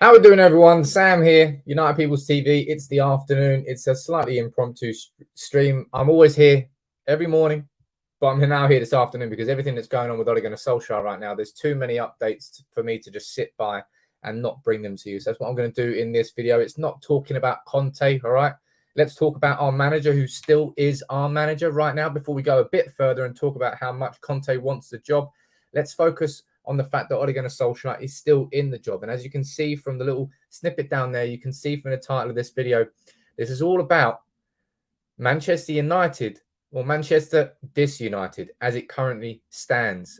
How we doing, everyone? Sam here, United People's TV. It's the afternoon. It's a slightly impromptu stream. I'm always here every morning, but I'm now here this afternoon because everything that's going on with Ole Gunnar Solskjaer right now, there's too many updates for me to just sit by and not bring them to you. So that's what I'm going to do in this video. It's not talking about Conte, all right? Let's talk about our manager, who still is our manager right now. Before we go a bit further and talk about how much Conte wants the job, let's focus on the fact that Ole Gunnar Solskjaer is still in the job. And as you can see from the little snippet down there, you can see from the title of this video, this is all about Manchester United, or Manchester disunited as it currently stands.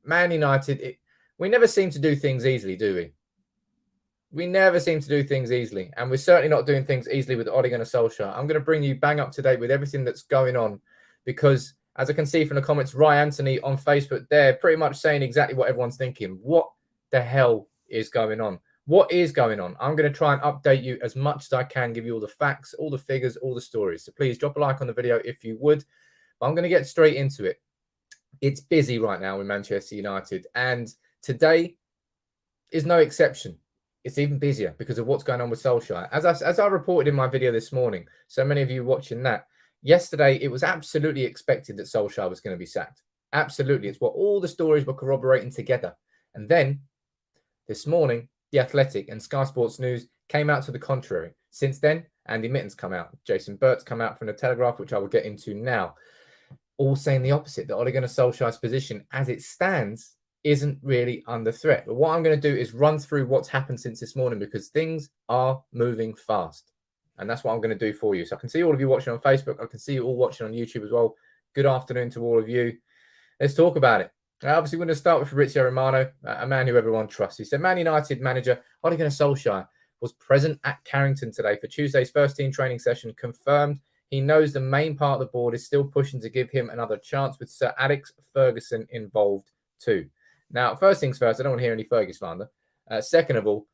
Man United, we never seem to do things easily, do we? We never seem to do things easily. And we're certainly not doing things easily with Ole Gunnar Solskjaer. I'm going to bring you bang up to date with everything that's going on because, as I can see from the comments, Ry Anthony on Facebook, they're pretty much saying exactly what everyone's thinking. What the hell is going on? What is going on? I'm going to try and update you as much as I can, give you all the facts, all the figures, all the stories. So please drop a like on the video if you would. But I'm going to get straight into it. It's busy right now in Manchester United, and today is no exception. It's even busier because of what's going on with Solskjaer. As I reported in my video this morning, so many of you watching that, yesterday, it was absolutely expected that Solskjaer was going to be sacked. Absolutely. It's what all the stories were corroborating together. And then this morning, The Athletic and Sky Sports News came out to the contrary. Since then, Andy Mitten's come out. Jason Burt's come out from the Telegraph, which I will get into now. All saying the opposite, that Ole Gunnar Solskjaer's position as it stands isn't really under threat. But what I'm going to do is run through what's happened since this morning because things are moving fast. And that's what I'm going to do for you. So I can see all of you watching on Facebook. I can see you all watching on YouTube as well. Good afternoon to all of you. Let's talk about it. Obviously, we're going to start with Fabrizio Romano, a man who everyone trusts. He said, Man United manager Ole Gunnar Solskjaer was present at Carrington today for Tuesday's first team training session, confirmed he knows the main part of the board is still pushing to give him another chance with Sir Alex Ferguson involved too. Now, first things first, I don't want to hear any Fergie slander. Second of all,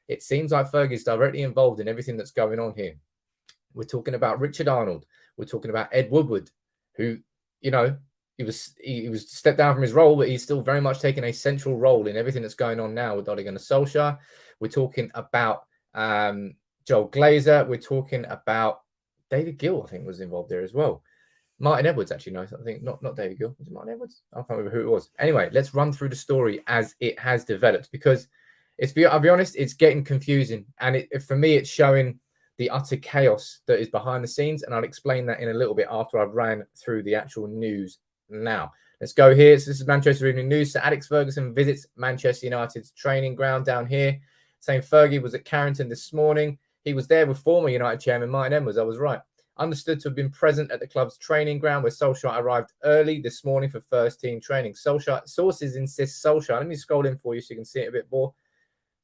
it seems like Fergie's directly involved in everything that's going on here. We're talking about Richard Arnold. We're talking about Ed Woodward, who, he was stepped down from his role, but he's still very much taking a central role in everything that's going on now with Ole Gunnar Solskjaer. We're talking about Joel Glazer. We're talking about David Gill, I think, was involved there as well. Martin Edwards, actually, no, I think not David Gill. Was it Martin Edwards? I can't remember who it was. Anyway, let's run through the story as it has developed because I'll be honest, it's getting confusing. And for me, it's showing the utter chaos that is behind the scenes. And I'll explain that in a little bit after I've ran through the actual news now. Let's go here. So this is Manchester Evening News. So Alex Ferguson visits Manchester United's training ground down here, saying Fergie was at Carrington this morning. He was there with former United chairman Martin Edwards. I was right. Understood to have been present at the club's training ground where Solskjaer arrived early this morning for first team training. Sources insist Solskjaer, let me scroll in for you so you can see it a bit more.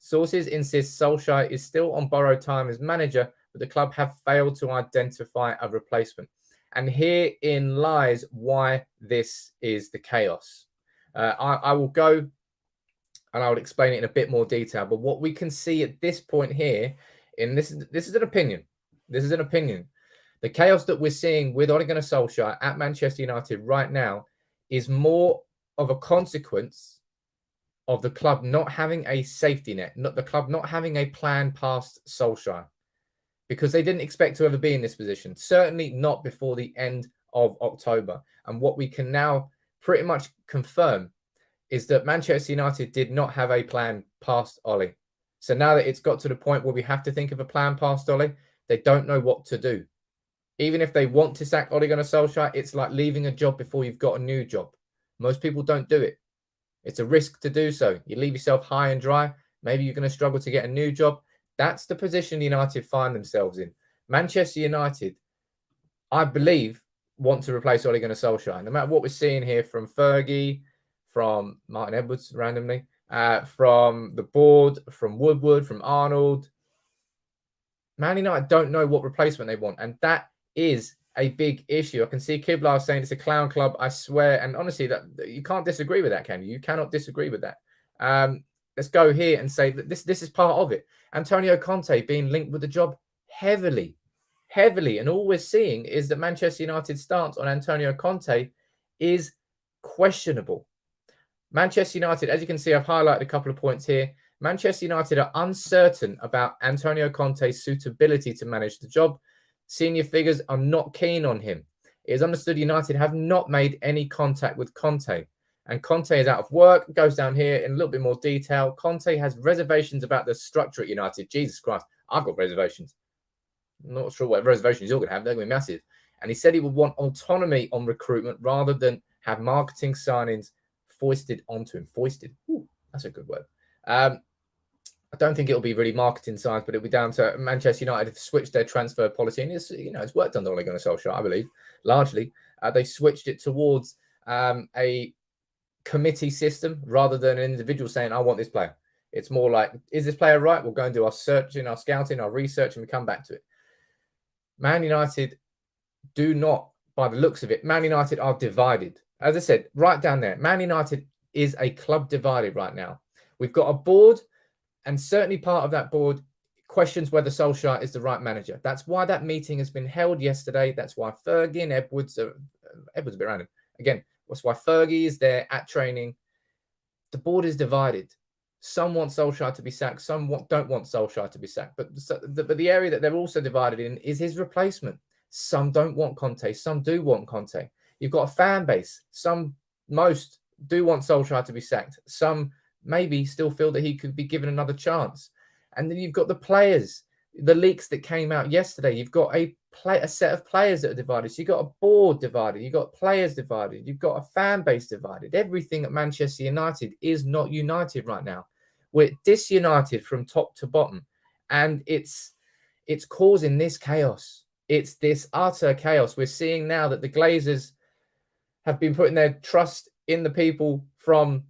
Sources insist Solskjaer is still on borrowed time as manager, but the club have failed to identify a replacement. And herein lies why this is the chaos. I will go and I will explain it in a bit more detail. But what we can see at this point here, and this is an opinion. This is an opinion. The chaos that we're seeing with Ole Gunnar Solskjaer at Manchester United right now is more of a consequence of the club not having a safety net, the club not having a plan past Solskjaer, because they didn't expect to ever be in this position, certainly not before the end of October. And what we can now pretty much confirm is that Manchester United did not have a plan past Ole. So now that it's got to the point where we have to think of a plan past Ole, they don't know what to do. Even if they want to sack Ole Gunnar Solskjaer, it's like leaving a job before you've got a new job. Most people don't do it. It's a risk to do so. You leave yourself high and dry. Maybe you're going to struggle to get a new job. That's the position United find themselves in. Manchester United, I believe, want to replace Ole Gunnar Solskjaer. No matter what we're seeing here from Fergie, from Martin Edwards randomly, from the board, from Woodward, from Arnold, Man United don't know what replacement they want. And that is a big issue. I can see Kiblar saying it's a clown club, I swear. And honestly, that you can't disagree with that, can you? You cannot disagree with that. Let's go here and say that this is part of it. Antonio Conte being linked with the job heavily. And all we're seeing is that Manchester United's stance on Antonio Conte is questionable. Manchester United, as you can see, I've highlighted a couple of points here. Manchester United are uncertain about Antonio Conte's suitability to manage the job. Senior figures are not keen on him. It is understood United have not made any contact with Conte. And Conte is out of work. It goes down here in a little bit more detail. Conte has reservations about the structure at United. Jesus Christ, I've got reservations. I'm not sure what reservations you're going to have. They're going to be massive. And he said he would want autonomy on recruitment rather than have marketing signings foisted onto him. Foisted. Ooh, that's a good word. I don't think it'll be really marketing signs, but it'll be down to Manchester United have switched their transfer policy. And it's worked under Ole Gunnar Solskjaer, I believe, largely. They switched it towards a committee system rather than an individual saying, I want this player. It's more like, is this player right? We'll go and do our searching, our scouting, our research, and we come back to it. Man United do not, by the looks of it, Man United are divided. As I said, right down there, Man United is a club divided right now. We've got a board, and certainly part of that board questions whether Solskjaer is the right manager. That's why that meeting has been held yesterday. That's why Fergie and Edwards a bit random. Again, that's why Fergie is there at training. The board is divided. Some want Solskjaer to be sacked. Some don't want Solskjaer to be sacked. But the area that they're also divided in is his replacement. Some don't want Conte. Some do want Conte. You've got a fan base. Most do want Solskjaer to be sacked. Some maybe still feel that he could be given another chance. And then you've got the players, the leaks that came out yesterday. You've got a set of players that are divided. So you've got a board divided. You've got players divided. You've got a fan base divided. Everything at Manchester United is not united right now. We're disunited from top to bottom. And it's causing this chaos. It's this utter chaos. We're seeing now that the Glazers have been putting their trust in the people from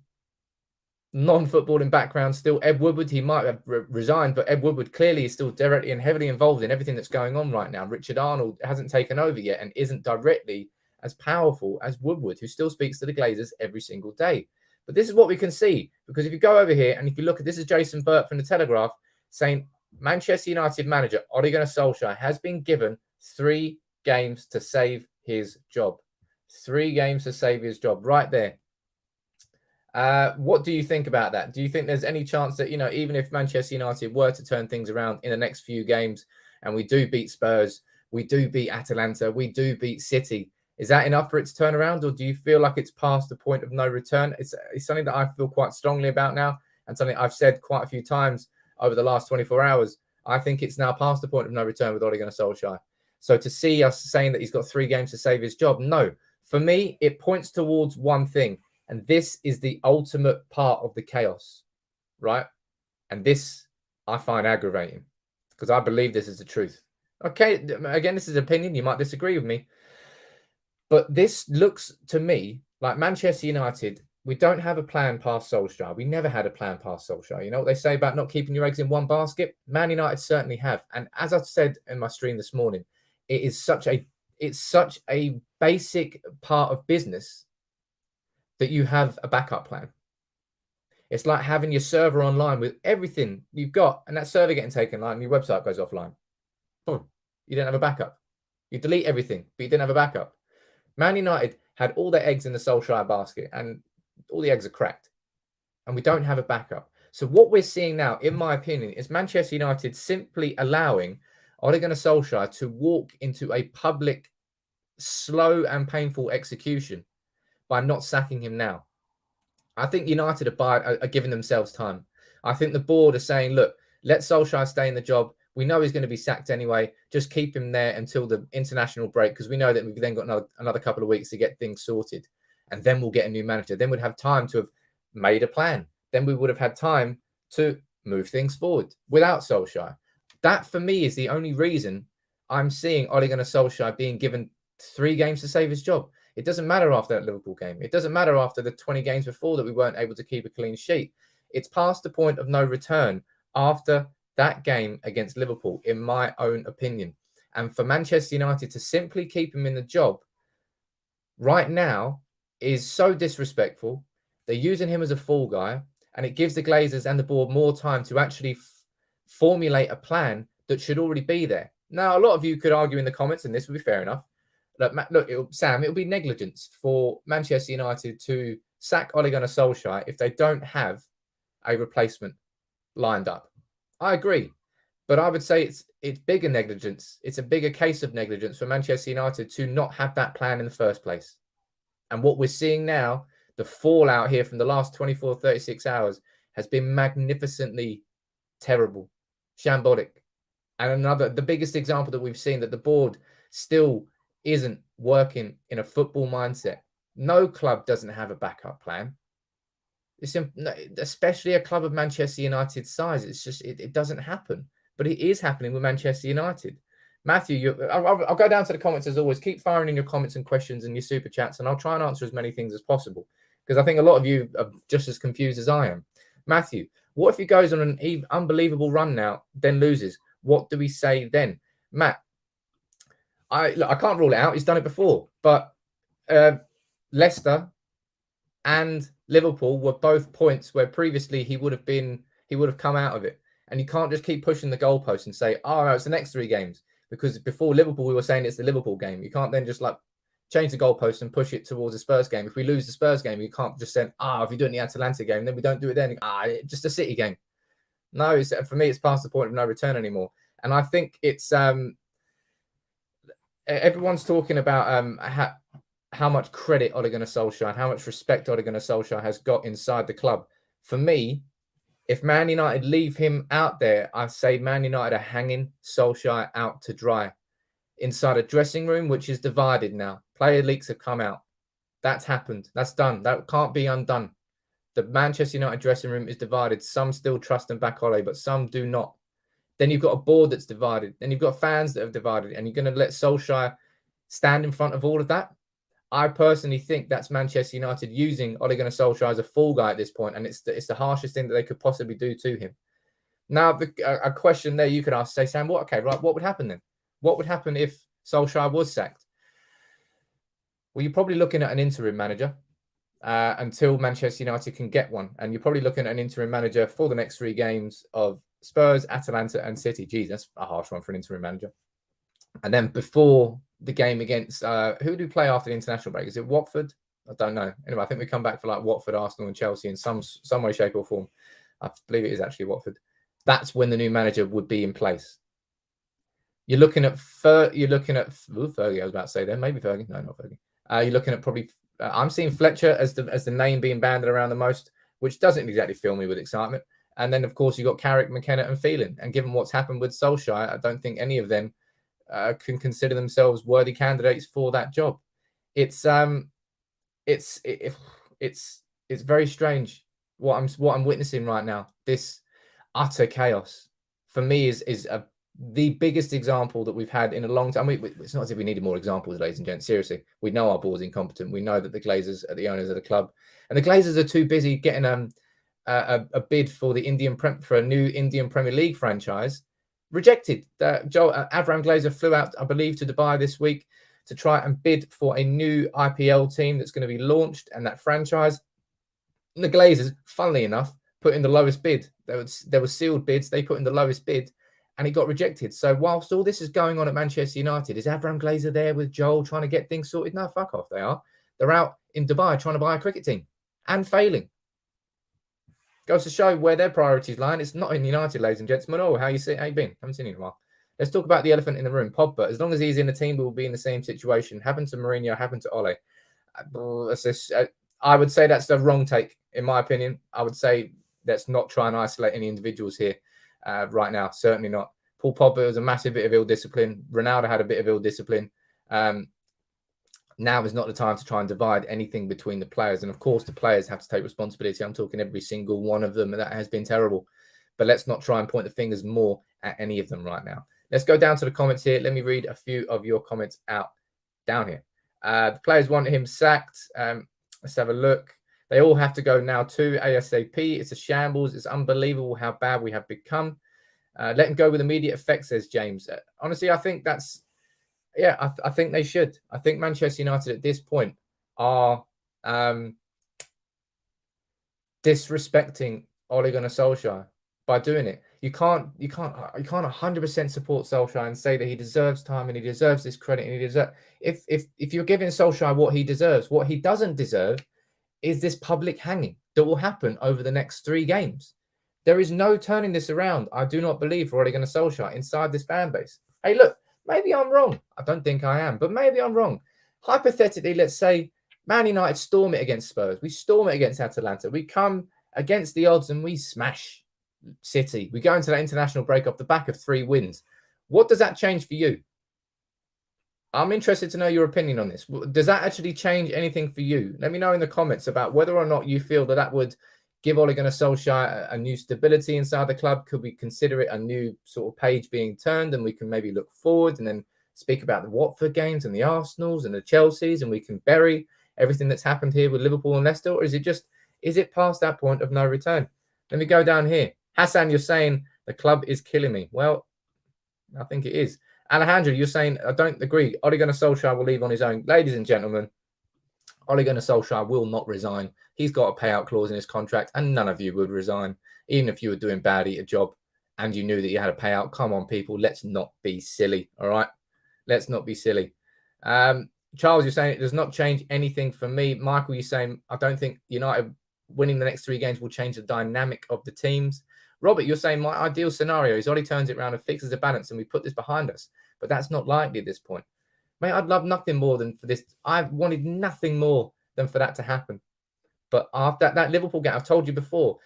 non-footballing background. Still, Ed Woodward, he might have resigned, but Ed Woodward clearly is still directly and heavily involved in everything that's going on right now. Richard Arnold hasn't taken over yet and isn't directly as powerful as Woodward, who still speaks to the Glazers every single day. But this is what we can see, because if you go over here and if you look at this, is Jason Burt from the Telegraph saying Manchester United manager Ole Gunnar Solskjaer has been given 3 games to save his job. 3 games to save his job, right there. What do you think about that? Do you think there's any chance that, even if Manchester United were to turn things around in the next few games and we do beat Spurs, we do beat Atalanta, we do beat City, is that enough for it to turn around? Or do you feel like it's past the point of no return? It's something that I feel quite strongly about now, and something I've said quite a few times over the last 24 hours. I think it's now past the point of no return with Ole Gunnar Solskjaer. So to see us saying that he's got 3 games to save his job, no. For me, it points towards one thing. And this is the ultimate part of the chaos, right? And this I find aggravating, because I believe this is the truth. Okay, again, this is opinion. You might disagree with me. But this looks to me like Manchester United, we don't have a plan past Solskjaer. We never had a plan past Solskjaer. You know what they say about not keeping your eggs in one basket? Man United certainly have. And as I said in my stream this morning, it's such a basic part of business that you have a backup plan. It's like having your server online with everything you've got, and that server getting taken online and your website goes offline. Boom. You didn't have a backup. You delete everything, but you didn't have a backup. Man United had all their eggs in the Solskjaer basket, and all the eggs are cracked. And we don't have a backup. So what we're seeing now, in my opinion, is Manchester United simply allowing Ole Gunnar Solskjaer to walk into a public, slow and painful execution by not sacking him now. I think United are giving themselves time. I think the board are saying, look, let Solskjaer stay in the job. We know he's going to be sacked anyway. Just keep him there until the international break, because we know that we've then got another couple of weeks to get things sorted. And then we'll get a new manager. Then we'd have time to have made a plan. Then we would have had time to move things forward without Solskjaer. That, for me, is the only reason I'm seeing Ole Gunnar Solskjaer being given 3 games to save his job. It doesn't matter after that Liverpool game. It doesn't matter after the 20 games before that we weren't able to keep a clean sheet. It's past the point of no return after that game against Liverpool, in my own opinion. And for Manchester United to simply keep him in the job right now is so disrespectful. They're using him as a fall guy, and it gives the Glazers and the board more time to actually formulate a plan that should already be there. Now, a lot of you could argue in the comments, and this would be fair enough. Look, Sam, it'll be negligence for Manchester United to sack Ole Gunnar Solskjaer if they don't have a replacement. lined up. I agree. But I would say it's bigger negligence. It's a bigger case of negligence for Manchester United to not have that plan in the first place. And what we're seeing now, the fallout here from the last 24, 36 hours has been magnificently terrible, shambolic. And the biggest example that we've seen that the board still isn't working in a football mindset. No club doesn't have a backup plan. Especially a club of Manchester United's size. It's just, it doesn't happen. But it is happening with Manchester United. Matthew, I'll go down to the comments as always. Keep firing in your comments and questions and your super chats, and I'll try and answer as many things as possible because I think a lot of you are just as confused as I am. Matthew, what if he goes on an unbelievable run now, then loses? What do we say then? Matt, I can't rule it out. He's done it before, but Leicester and Liverpool were both points where previously he would have come out of it. And you can't just keep pushing the goalpost and say, oh, no, it's the next 3 games. Because before Liverpool, we were saying it's the Liverpool game. You can't then just change the goalpost and push it towards the Spurs game. If we lose the Spurs game, you can't just say, if you do it in the Atalanta game, then we don't do it then. Just a City game. No, for me, it's past the point of no return anymore. And I think it's everyone's talking about how much credit Ole Gunnar Solskjaer and how much respect Ole Gunnar Solskjaer has got inside the club. For me, if Man United leave him out there, I say Man United are hanging Solskjaer out to dry. Inside a dressing room, which is divided now. Player leaks have come out. That's happened. That's done. That can't be undone. The Manchester United dressing room is divided. Some still trust and back Ole, but some do not. Then you've got a board that's divided. Then you've got fans that have divided. And you're going to let Solskjaer stand in front of all of that? I personally think that's Manchester United using Ole Gunnar Solskjaer as a fall guy at this point, and it's the harshest thing that they could possibly do to him. Now, a question there you could ask, say, Sam, what would happen then? What would happen if Solskjaer was sacked? Well, you're probably looking at an interim manager until Manchester United can get one, and you're probably looking at an interim manager for the next 3 games of Spurs, Atalanta, and City. Geez, that's a harsh one for an interim manager. And then before the game against who do we play after the international break? Is it Watford? I don't know. Anyway, I think we come back for Watford, Arsenal, and Chelsea in some way, shape, or form. I believe it is actually Watford. That's when the new manager would be in place. You're looking at Fergie. I was about to say then, maybe Fergie. No, not Fergie. You're looking at probably. I'm seeing Fletcher as the name being banded around the most, which doesn't exactly fill me with excitement. And then of course you've got Carrick, McKenna, and Phelan. And given what's happened with Solskjaer, I don't think any of them can consider themselves worthy candidates for that job. It's very strange what I'm witnessing right now. This utter chaos for me is the biggest example that we've had in a long time. It's not as if we needed more examples, ladies and gents. Seriously, we know our board's incompetent. We know that the Glazers are the owners of the club, and the Glazers are too busy getting a bid for a new Indian Premier League franchise. Rejected. Avram Glazer flew out, I believe, to Dubai this week to try and bid for a new IPL team that's going to be launched, and that franchise. And the Glazers, funnily enough, put in the lowest bid. There were sealed bids. They put in the lowest bid, and it got rejected. So whilst all this is going on at Manchester United, is Avram Glazer there with Joel trying to get things sorted? No, fuck off. They are. They're out in Dubai trying to buy a cricket team and failing. Goes to show where their priorities lie. It's not in United, ladies and gentlemen. Oh, how you been? Haven't seen you in a while. Let's talk about the elephant in the room, Pogba. As long as he's in the team, we will be in the same situation. Happened to Mourinho, happened to Ole. I would say that's the wrong take, in my opinion. I would say let's not try and isolate any individuals here right now. Certainly not. Paul Pogba was a massive bit of ill discipline. Ronaldo had a bit of ill discipline. Now is not the time to try and divide anything between the players. And of course, the players have to take responsibility. I'm talking every single one of them, and that has been terrible. But let's not try and point the fingers more at any of them right now. Let's go down to the comments here. Let me read a few of your comments out down here. The players want him sacked. Let's have a look. They all have to go now too, ASAP. It's a shambles. It's unbelievable how bad we have become. Let him go with immediate effect, says James. Honestly, I think that's... Yeah, I think they should. I think Manchester United at this point are disrespecting Ole Gunnar Solskjaer by doing it. You can't 100% support Solskjaer and say that he deserves time and he deserves this credit and he deserves. If you're giving Solskjaer what he deserves, what he doesn't deserve is this public hanging that will happen over the next 3 games. There is no turning this around, I do not believe, for Ole Gunnar Solskjaer inside this fan base. Hey, look, maybe I'm wrong. I don't think I am, but maybe I'm wrong. Hypothetically, let's say Man United storm it against Spurs. We storm it against Atalanta. We come against the odds and we smash City. We go into that international break off the back of 3 wins. What does that change for you? I'm interested to know your opinion on this. Does that actually change anything for you? Let me know in the comments about whether or not you feel that that would give Ole Gunnar Solskjaer a new stability inside the club. Could we consider it a new sort of page being turned, and we can maybe look forward and then speak about the Watford games and the Arsenals and the Chelseas, and we can bury everything that's happened here with Liverpool and Leicester? Or is it past that point of no return? Let me go down here. Hassan, you're saying the club is killing me. Well, I think it is. Alejandro, you're saying, I don't agree. Ole Gunnar Solskjaer will leave on his own. Ladies and gentlemen, Ole Gunnar Solskjaer will not resign. He's got a payout clause in his contract, and none of you would resign. Even if you were doing badly at a job and you knew that you had a payout. Come on, people. Let's not be silly, all right? Let's not be silly. Charles, you're saying it does not change anything for me. Michael, you're saying, I don't think United winning the next 3 games will change the dynamic of the teams. Robert, you're saying my ideal scenario is Ole turns it around and fixes the balance and we put this behind us. But that's not likely at this point. Mate, I'd love nothing more than for this. I've wanted nothing more than for that to happen. But after that Liverpool game, I've told you before,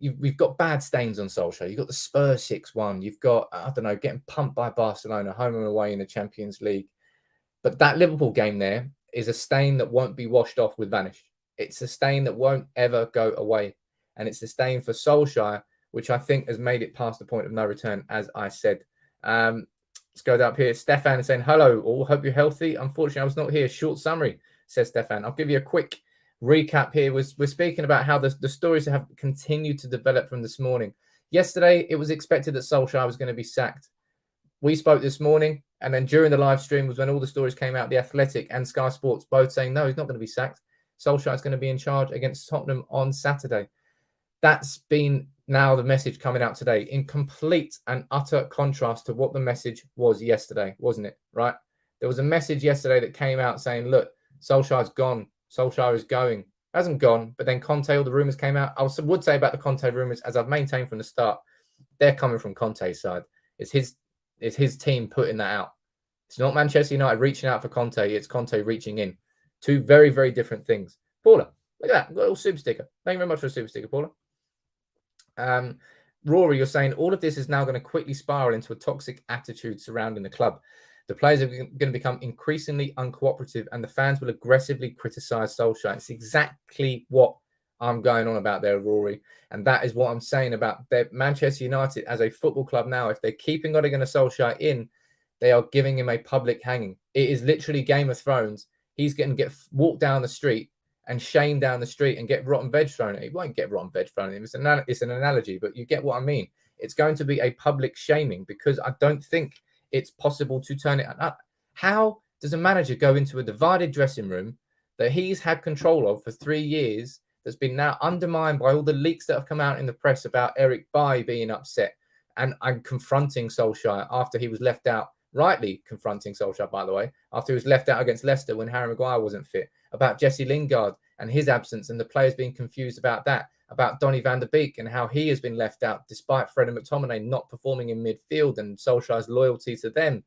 we've got bad stains on Solskjaer. You've got the Spurs 6-1. You've got, I don't know, getting pumped by Barcelona, home and away in the Champions League. But that Liverpool game there is a stain that won't be washed off with vanish. It's a stain that won't ever go away. And it's a stain for Solskjaer, which I think has made it past the point of no return, as I said. Let's go up here. Stefan is saying, hello, all. Hope you're healthy. Unfortunately, I was not here. Short summary, says Stefan. I'll give you a quick recap here. We're speaking about how the stories have continued to develop from this morning. Yesterday, it was expected that Solskjaer was going to be sacked. We spoke this morning, and then during the live stream was when all the stories came out, The Athletic and Sky Sports both saying, no, he's not going to be sacked. Solskjaer is going to be in charge against Tottenham on Saturday. That's been now the message coming out today, in complete and utter contrast to what the message was yesterday, wasn't it? Right? There was a message yesterday that came out saying, look, Solskjaer's gone. Solskjaer is going. Hasn't gone, but then Conte, all the rumours came out. I would say about the Conte rumours, as I've maintained from the start, they're coming from Conte's side. It's his team putting that out. It's not Manchester United reaching out for Conte. It's Conte reaching in. 2 very, very different things. Paula, look at that. Got a little super sticker. Thank you very much for the super sticker, Paula. Rory, you're saying all of this is now going to quickly spiral into a toxic attitude surrounding the club. The players are going to become increasingly uncooperative and the fans will aggressively criticize Solskjaer. It's exactly what I'm going on about there, Rory. And that is what I'm saying about Manchester United as a football club now. If they're keeping Ole Gunnar Solskjaer in, they are giving him a public hanging. It is literally Game of Thrones. He's going to get walked down the street and shamed down the street and get rotten veg thrown at him. He won't get rotten veg thrown at him. It's an analogy, but you get what I mean. It's going to be a public shaming because I don't think it's possible to turn it up. How does a manager go into a divided dressing room that he's had control of for 3 years, that's been now undermined by all the leaks that have come out in the press about Eric Bailly being upset and confronting Solskjaer after he was left out, rightly confronting Solskjaer, by the way, after he was left out against Leicester when Harry Maguire wasn't fit, about Jesse Lingard and his absence and the players being confused about that, about Donny van der Beek and how he has been left out despite Fred and McTominay not performing in midfield and Solskjaer's loyalty to them.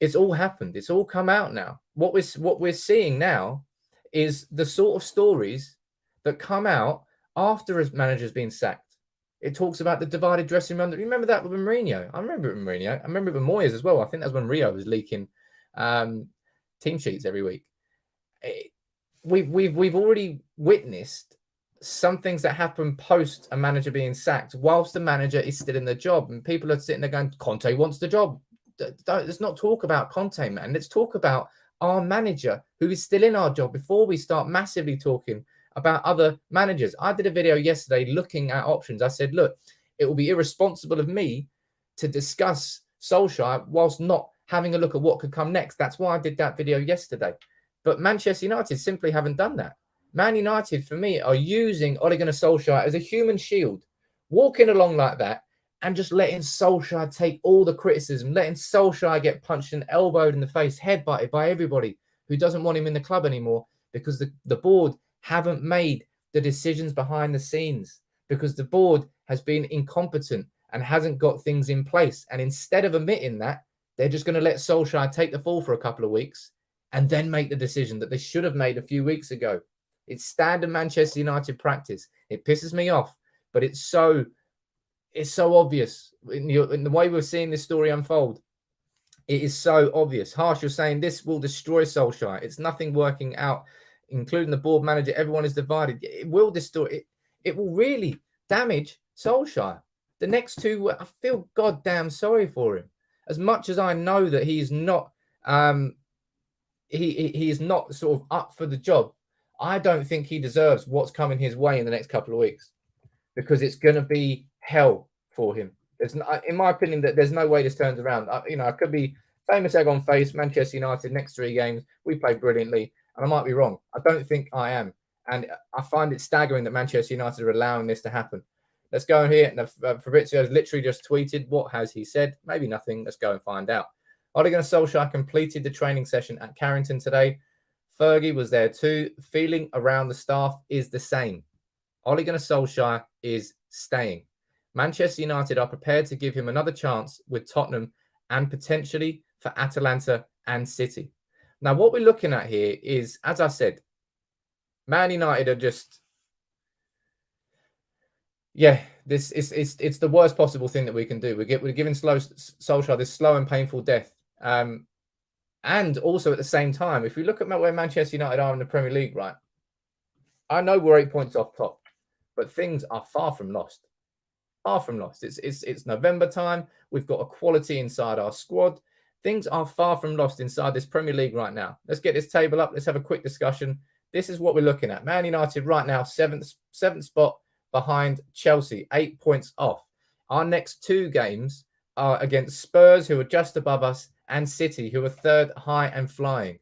It's all happened. It's all come out now. What we're seeing now is the sort of stories that come out after a manager's been sacked. It talks about the divided dressing room. Remember that with Mourinho? I remember it with Mourinho. I remember it with Moyes as well. I think that's when Rio was leaking team sheets every week. We've already witnessed some things that happen post a manager being sacked whilst the manager is still in the job. And people are sitting there going, Conte wants the job. Let's not talk about Conte, man. Let's talk about our manager who is still in our job before we start massively talking about other managers. I did a video yesterday looking at options. I said, look, it will be irresponsible of me to discuss Solskjaer whilst not having a look at what could come next. That's why I did that video yesterday. But Manchester United simply haven't done that. Man United, for me, are using Ole Gunnar Solskjaer as a human shield, walking along like that and just letting Solskjaer take all the criticism, letting Solskjaer get punched and elbowed in the face, headbutted by everybody who doesn't want him in the club anymore because the board haven't made the decisions behind the scenes, because the board has been incompetent and hasn't got things in place. And instead of admitting that, they're just going to let Solskjaer take the fall for a couple of weeks and then make the decision that they should have made a few weeks ago. It's standard Manchester United practice. It pisses me off, but it's so obvious in the way we're seeing this story unfold. It is so obvious. Harsh, you're saying this will destroy Solskjaer. It's nothing working out, including the board manager. Everyone is divided. It will destroy it. It will really damage Solskjaer. The next two, I feel goddamn sorry for him. As much as I know that he is not, he is not sort of up for the job. I don't think he deserves what's coming his way in the next couple of weeks, because it's going to be hell for him. There's, in my opinion, that there's no way this turns around. I could be famous egg on face. Manchester United next 3 games, we played brilliantly, and I might be wrong. I don't think I am, and I find it staggering that Manchester United are allowing this to happen. Let's go in here. Fabrizio has literally just tweeted. What has he said? Maybe nothing. Let's go and find out. Ole Gunnar Solskjaer completed the training session at Carrington today. Fergie was there too. Feeling around the staff is the same. Ole Gunnar Solskjaer is staying. Manchester United are prepared to give him another chance with Tottenham and potentially for Atalanta and City. Now, what we're looking at here is, as I said, Man United are just, this is it's the worst possible thing that we can do. We're giving Solskjaer this slow and painful death. And also at the same time, if we look at where Manchester United are in the Premier League, right? I know we're 8 points off top, but things are far from lost. Far from lost. It's November time. We've got a quality inside our squad. Things are far from lost inside this Premier League right now. Let's get this table up. Let's have a quick discussion. This is what we're looking at. Man United right now, seventh spot behind Chelsea, 8 points off. Our next 2 games are against Spurs, who are just above us, and City, who are third, high and flying.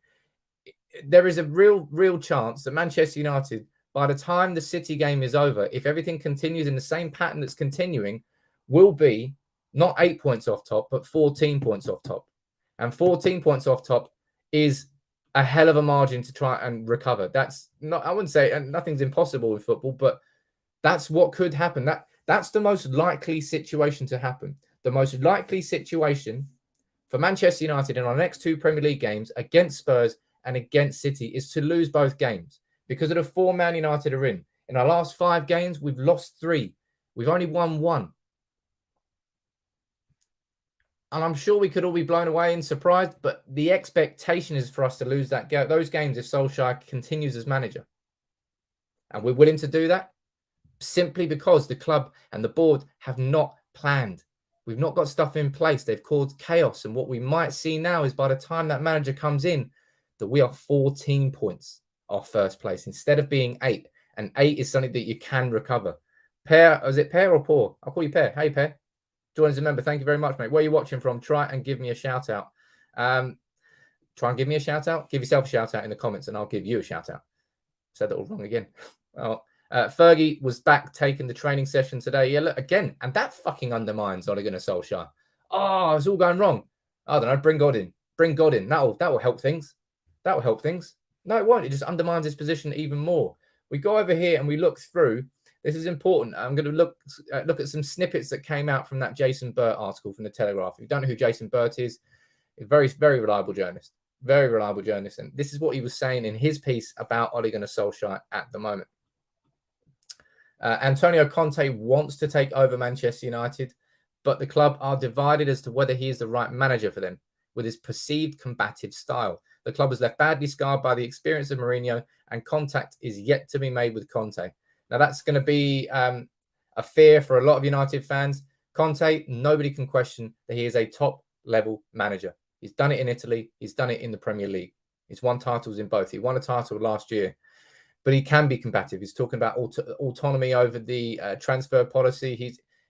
There is a real chance that Manchester United, by the time the City game is over, if everything continues in the same pattern that's continuing, will be not 8 points off top, but 14 points off top. And 14 points off top is a hell of a margin to try and recover. That's not, I wouldn't say, and nothing's impossible with football, but that's what could happen. That's the most likely situation to happen. The most likely situation for Manchester United in our next 2 Premier League games against Spurs and against City is to lose both games, because of the form Man United are in. In our last 5 games, we've lost 3. We've only won 1. And I'm sure we could all be blown away and surprised, but the expectation is for us to lose those games if Solskjaer continues as manager. And we're willing to do that simply because the club and the board have not planned. We've not got stuff in place. They've caused chaos. And what we might see now is by the time that manager comes in, that we are 14 points off first place instead of being 8. And 8 is something that you can recover. Per, is it Per or Paul? I'll call you Per. Hey, Per. Join as a member. Thank you very much, mate. Where are you watching from? Try and give me a shout out. Try and give me a shout out. Give yourself a shout out in the comments and I'll give you a shout out. Said that all wrong again. Well, Fergie was back taking the training session today. Yeah, look, again, and that fucking undermines Ole Gunnar Solskjaer. Oh, it's all going wrong. I don't know. Bring God in. Bring God in. That will help things. That will help things. No, it won't. It just undermines his position even more. We go over here and we look through. This is important. I'm going to look at some snippets that came out from that Jason Burt article from the Telegraph. If you don't know who Jason Burt is, a very, very reliable journalist. Very reliable journalist. And this is what he was saying in his piece about Ole Gunnar Solskjaer at the moment. Antonio Conte wants to take over Manchester United, but the club are divided as to whether he is the right manager for them with his perceived combative style. The club was left badly scarred by the experience of Mourinho, and contact is yet to be made with Conte. Now, that's going to be a fear for a lot of United fans. Conte, nobody can question that he is a top-level manager. He's done it in Italy. He's done it in the Premier League. He's won titles in both. He won a title last year. But he can be combative. He's talking about autonomy over the transfer policy.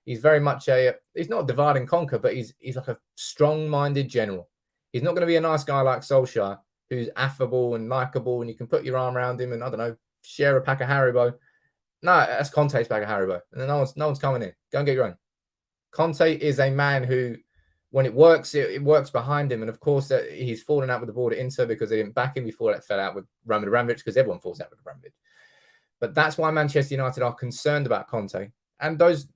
He's very much he's not a divide and conquer, but he's like a strong-minded general. He's not going to be a nice guy like Solskjaer, who's affable and likable, and you can put your arm around him and, I don't know, share a pack of Haribo. No, that's Conte's bag of Haribo. And no one's coming in. Go and get your own. Conte is a man who, when it works, it works behind him. And of course, he's fallen out with the board at Inter because they didn't back him before that fell out with Roman Abramovich, because everyone falls out with Abramovich. But that's why Manchester United are concerned about Conte. And those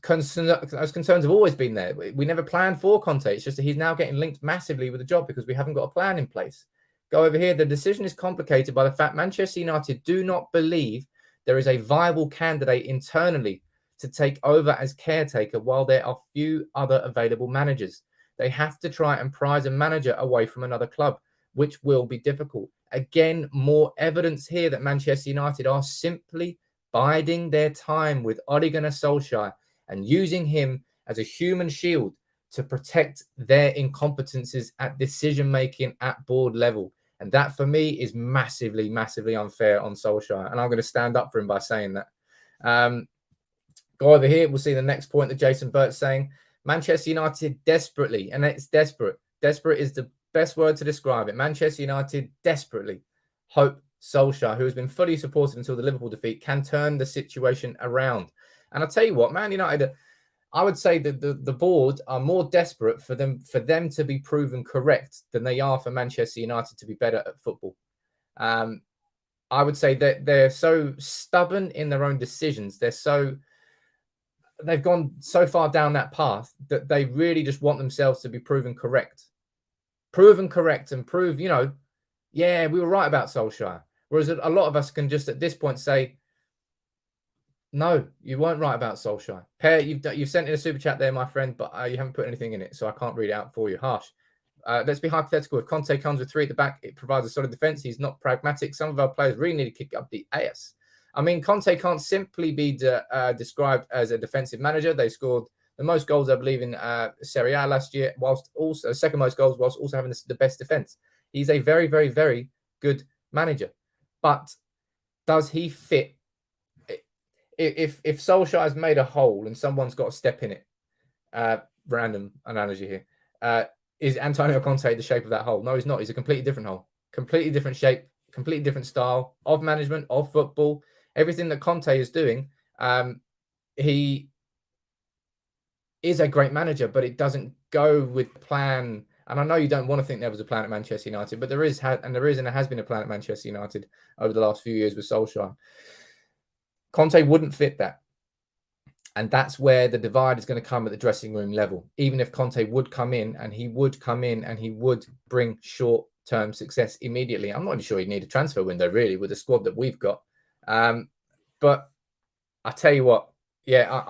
those concerns have always been there. We never planned for Conte. It's just that he's now getting linked massively with the job because we haven't got a plan in place. Go over here. The decision is complicated by the fact Manchester United do not believe there is a viable candidate internally to take over as caretaker while there are few other available managers. They have to try and prize a manager away from another club, which will be difficult. Again, more evidence here that Manchester United are simply biding their time with Ole Gunnar Solskjaer and using him as a human shield to protect their incompetences at decision-making at board level. And that, for me, is massively, massively unfair on Solskjaer. And I'm going to stand up for him by saying that. Go over here. We'll see the next point that Jason Burt's saying. Manchester United desperately, and it's desperate. Desperate is the best word to describe it. Manchester United desperately hope Solskjaer, who has been fully supported until the Liverpool defeat, can turn the situation around. And I'll tell you what, Man United, I would say that the board are more desperate for them to be proven correct than they are for Manchester United to be better at football. I would say that they're so stubborn in their own decisions. They've gone so far down that path that they really just want themselves to be proven correct. Proven correct and prove, yeah, we were right about Solskjaer. Whereas a lot of us can just at this point say, no, you weren't right about Solskjaer. Per, you've sent in a super chat there, my friend, but you haven't put anything in it, so I can't read it out for you. Harsh. Let's be hypothetical. If Conte comes with 3 at the back, it provides a solid defence. He's not pragmatic. Some of our players really need to kick up the ass. I mean, Conte can't simply be described as a defensive manager. They scored the most goals, I believe, in Serie A last year, whilst also second most goals, whilst also having the best defence. He's a very, very, very good manager. But does he fit? If Solskjaer has made a hole and someone's got to step in it, random analogy here, is Antonio Conte the shape of that hole? No, he's not. He's a completely different hole, completely different shape, completely different style of management, of football. Everything that Conte is doing, he is a great manager, but it doesn't go with the plan. And I know you don't want to think there was a plan at Manchester United, but there is, and there has been a plan at Manchester United over the last few years with Solskjaer. Conte wouldn't fit that. And that's where the divide is going to come at the dressing room level. Even if Conte would come in and he would bring short-term success immediately. I'm not even sure he'd need a transfer window, really, with the squad that we've got. But I tell you what, yeah,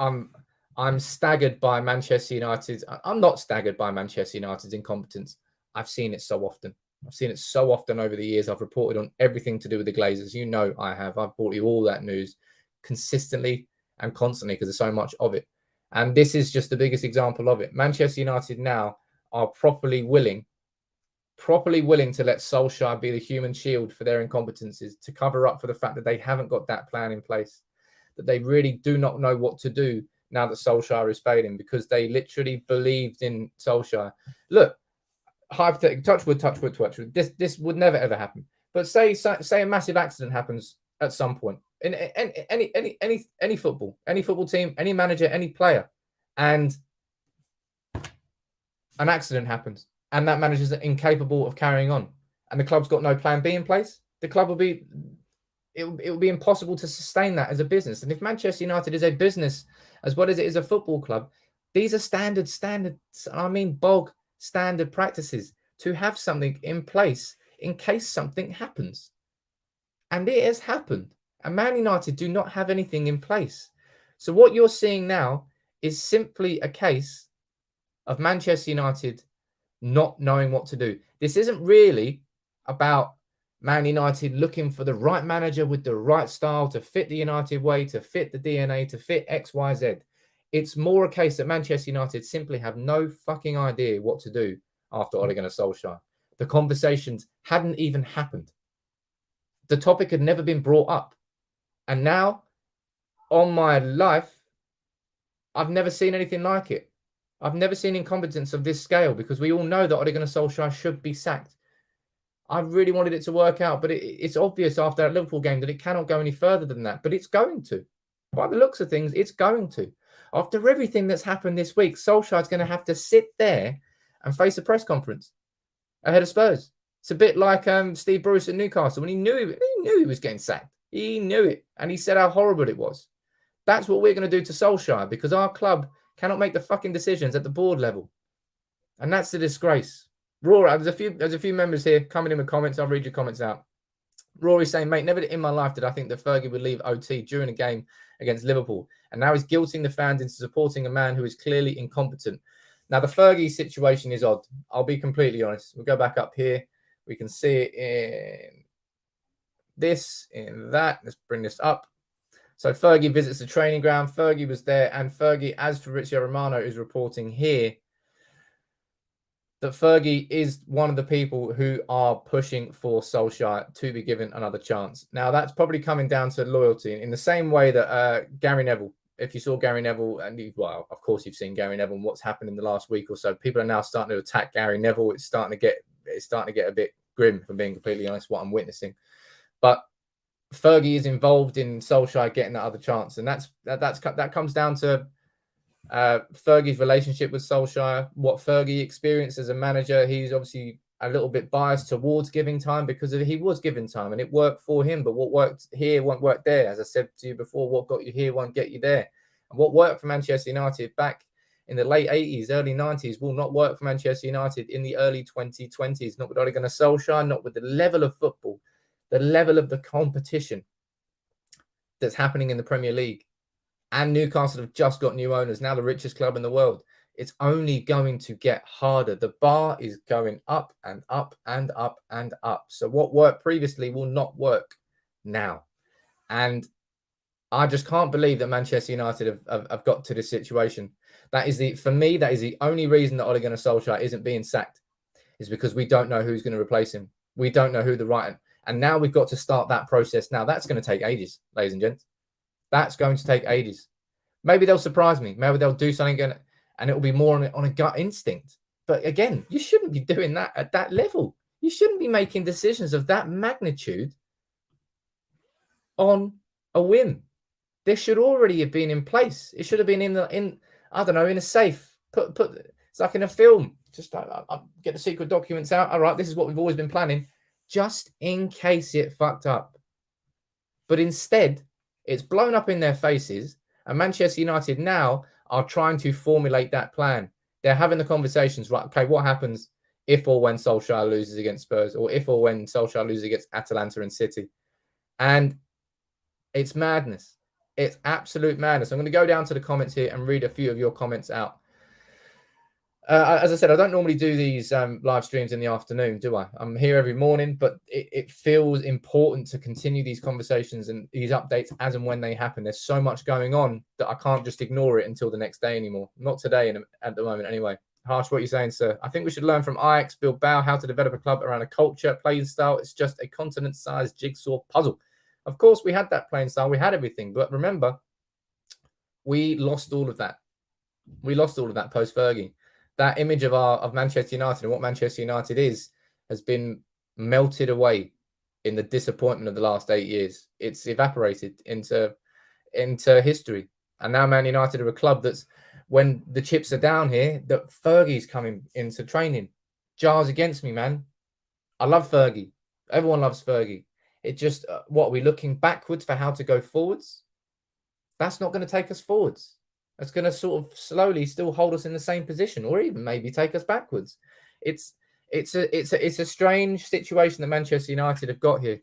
I'm staggered by Manchester United. I'm not staggered by Manchester United's incompetence. I've seen it so often. I've seen it so often over the years. I've reported on everything to do with the Glazers. You know I have. I've brought you all that news consistently and constantly because there's so much of it. And this is just the biggest example of it. Manchester United now are properly willing to let Solskjaer be the human shield for their incompetencies, to cover up for the fact that they haven't got that plan in place, that they really do not know what to do now that Solskjaer is failing because they literally believed in Solskjaer. Look, hypothetical, touch wood. This would never ever happen. But say a massive accident happens at some point in any football team, any manager, any player, and an accident happens, and that manager's incapable of carrying on, and the club's got no plan B in place. The club will be, it will be impossible to sustain that as a business. And if Manchester United is a business as well as it is a football club, these are standard, I mean bog standard practices to have something in place in case something happens. And it has happened. And Man United do not have anything in place. So what you're seeing now is simply a case of Manchester United not knowing what to do. This isn't really about Man United looking for the right manager with the right style to fit the United way, to fit the DNA, to fit X, Y, Z. It's more a case that Manchester United simply have no fucking idea what to do after Ole Gunnar Solskjaer. The conversations hadn't even happened. The topic had never been brought up. And now, on my life, I've never seen anything like it. I've never seen incompetence of this scale because we all know that Ole Gunnar Solskjaer should be sacked. I really wanted it to work out, but it's obvious after that Liverpool game that it cannot go any further than that. But it's going to. By the looks of things, it's going to. After everything that's happened this week, Solskjaer's going to have to sit there and face a press conference ahead of Spurs. It's a bit like Steve Bruce at Newcastle when he knew he was getting sacked. He knew it, and he said how horrible it was. That's what we're going to do to Solskjaer, because our club cannot make the fucking decisions at the board level. And that's the disgrace. Rory, there's a few members here coming in with comments. I'll read your comments out. Rory saying, mate, never in my life did I think that Fergie would leave OT during a game against Liverpool. And now he's guilting the fans into supporting a man who is clearly incompetent. Now, the Fergie situation is odd. I'll be completely honest. We'll go back up here. We can see it in this, in that. Let's bring this up. So Fergie visits the training ground. Fergie was there. And Fergie, as Fabrizio Romano is reporting here, that Fergie is one of the people who are pushing for Solskjaer to be given another chance. Now, that's probably coming down to loyalty in the same way that Gary Neville, if you saw Gary Neville, and well, of course you've seen Gary Neville and what's happened in the last week or so, people are now starting to attack Gary Neville. It's starting to get a bit grim, for being completely honest, what I'm witnessing. But Fergie is involved in Solskjaer getting that other chance, and that comes down to Fergie's relationship with Solskjaer, what Fergie experienced as a manager. He's obviously a little bit biased towards giving time because he was given time and it worked for him. But what worked here won't work there. As I said to you before, what got you here won't get you there. And what worked for Manchester United back in the late 80s, early 90s will not work for Manchester United in the early 2020s. Not with Ole Gunnar Solskjaer, not with the level of football, the level of the competition that's happening in the Premier League. And Newcastle have just got new owners, now the richest club in the world. It's only going to get harder. The bar is going up and up and up and up. So what worked previously will not work now. And I just can't believe that Manchester United have got to this situation. For me, that is the only reason that Ole Gunnar Solskjaer isn't being sacked, is because we don't know who's going to replace him. We don't know who the right. And now we've got to start that process now. That's going to take ages, ladies and gents. That's going to take ages. Maybe they'll surprise me. Maybe they'll do something and it will be more on a gut instinct. But again, you shouldn't be doing that at that level. You shouldn't be making decisions of that magnitude on a whim. This should already have been in place. It should have been in a safe. It's like in a film. Just I'll get the secret documents out. All right, this is what we've always been planning, just in case it fucked up. But instead, it's blown up in their faces, and Manchester United now are trying to formulate that plan. They're having the conversations, right? Okay, what happens if or when Solskjaer loses against Spurs, or if or when Solskjaer loses against Atalanta and City? And it's madness. It's absolute madness. I'm going to go down to the comments here and read a few of your comments out. As I said, I don't normally do these live streams in the afternoon, do I? I'm here every morning, but it feels important to continue these conversations and these updates as and when they happen. There's so much going on that I can't just ignore it until the next day anymore. Not today at the moment anyway. Harsh, what you're saying, sir. I think we should learn from Ajax, Bilbao, how to develop a club around a culture, playing style. It's just a continent-sized jigsaw puzzle. Of course, we had that playing style. We had everything. But remember, we lost all of that. We lost all of that post-Fergie. That image of Manchester United and what Manchester United is has been melted away in the disappointment of the last 8 years. It's evaporated into history. And now Man United are a club that's, when the chips are down here, that Fergie's coming into training. Jars against me, man. I love Fergie. Everyone loves Fergie. It just, what are we looking backwards for how to go forwards? That's not going to take us forwards. That's going to sort of slowly still hold us in the same position, or even maybe take us backwards. It's a strange situation that Manchester United have got here,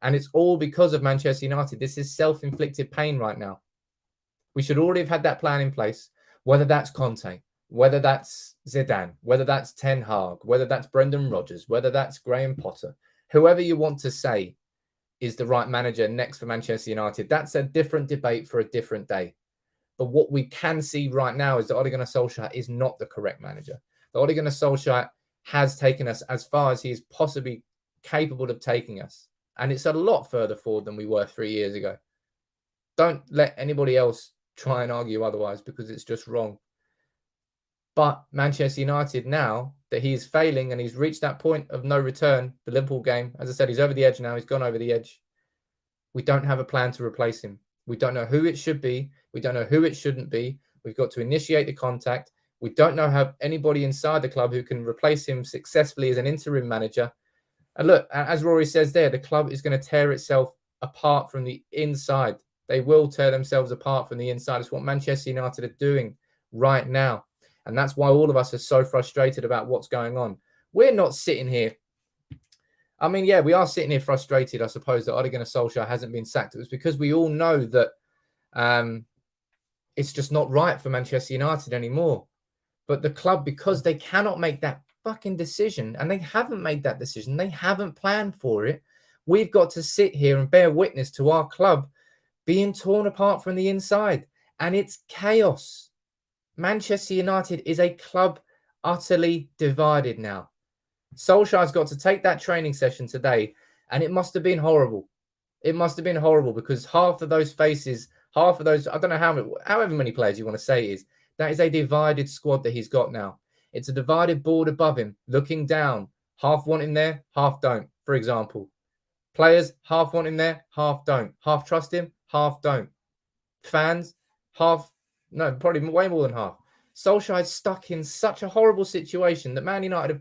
and it's all because of Manchester United. This is self-inflicted pain right now. We should already have had that plan in place, whether that's Conte, whether that's Zidane, whether that's Ten Hag, whether that's Brendan Rodgers, whether that's Graham Potter, whoever you want to say is the right manager next for Manchester United. That's a different debate for a different day. But what we can see right now is that Ole Gunnar Solskjaer is not the correct manager. The Ole Gunnar Solskjaer has taken us as far as he is possibly capable of taking us. And it's a lot further forward than we were 3 years ago. Don't let anybody else try and argue otherwise, because it's just wrong. But Manchester United, now that he is failing and he's reached that point of no return, the Liverpool game, as I said, he's over the edge now. He's gone over the edge. We don't have a plan to replace him. We don't know who it should be. We don't know who it shouldn't be. We've got to initiate the contact. We don't know how anybody inside the club who can replace him successfully as an interim manager. And look, as Rory says there, the club is going to tear itself apart from the inside. They will tear themselves apart from the inside. It's what Manchester United are doing right now. And that's why all of us are so frustrated about what's going on. We're not sitting here. I mean, yeah, we are sitting here frustrated, I suppose, that Ole Gunnar Solskjaer hasn't been sacked. It was because we all know that it's just not right for Manchester United anymore. But the club, because they cannot make that fucking decision, and they haven't made that decision, they haven't planned for it, we've got to sit here and bear witness to our club being torn apart from the inside. And it's chaos. Manchester United is a club utterly divided now. Solskjaer's got to take that training session today, and it must have been horrible. It must have been horrible because half of those faces, half of those, I don't know however many players you want to say is, that is a divided squad that he's got now. It's a divided board above him, looking down. Half want him there, half don't, for example. Players, half want him there, half don't. Half trust him, half don't. Fans, probably way more than half. Solskjaer is stuck in such a horrible situation that Man United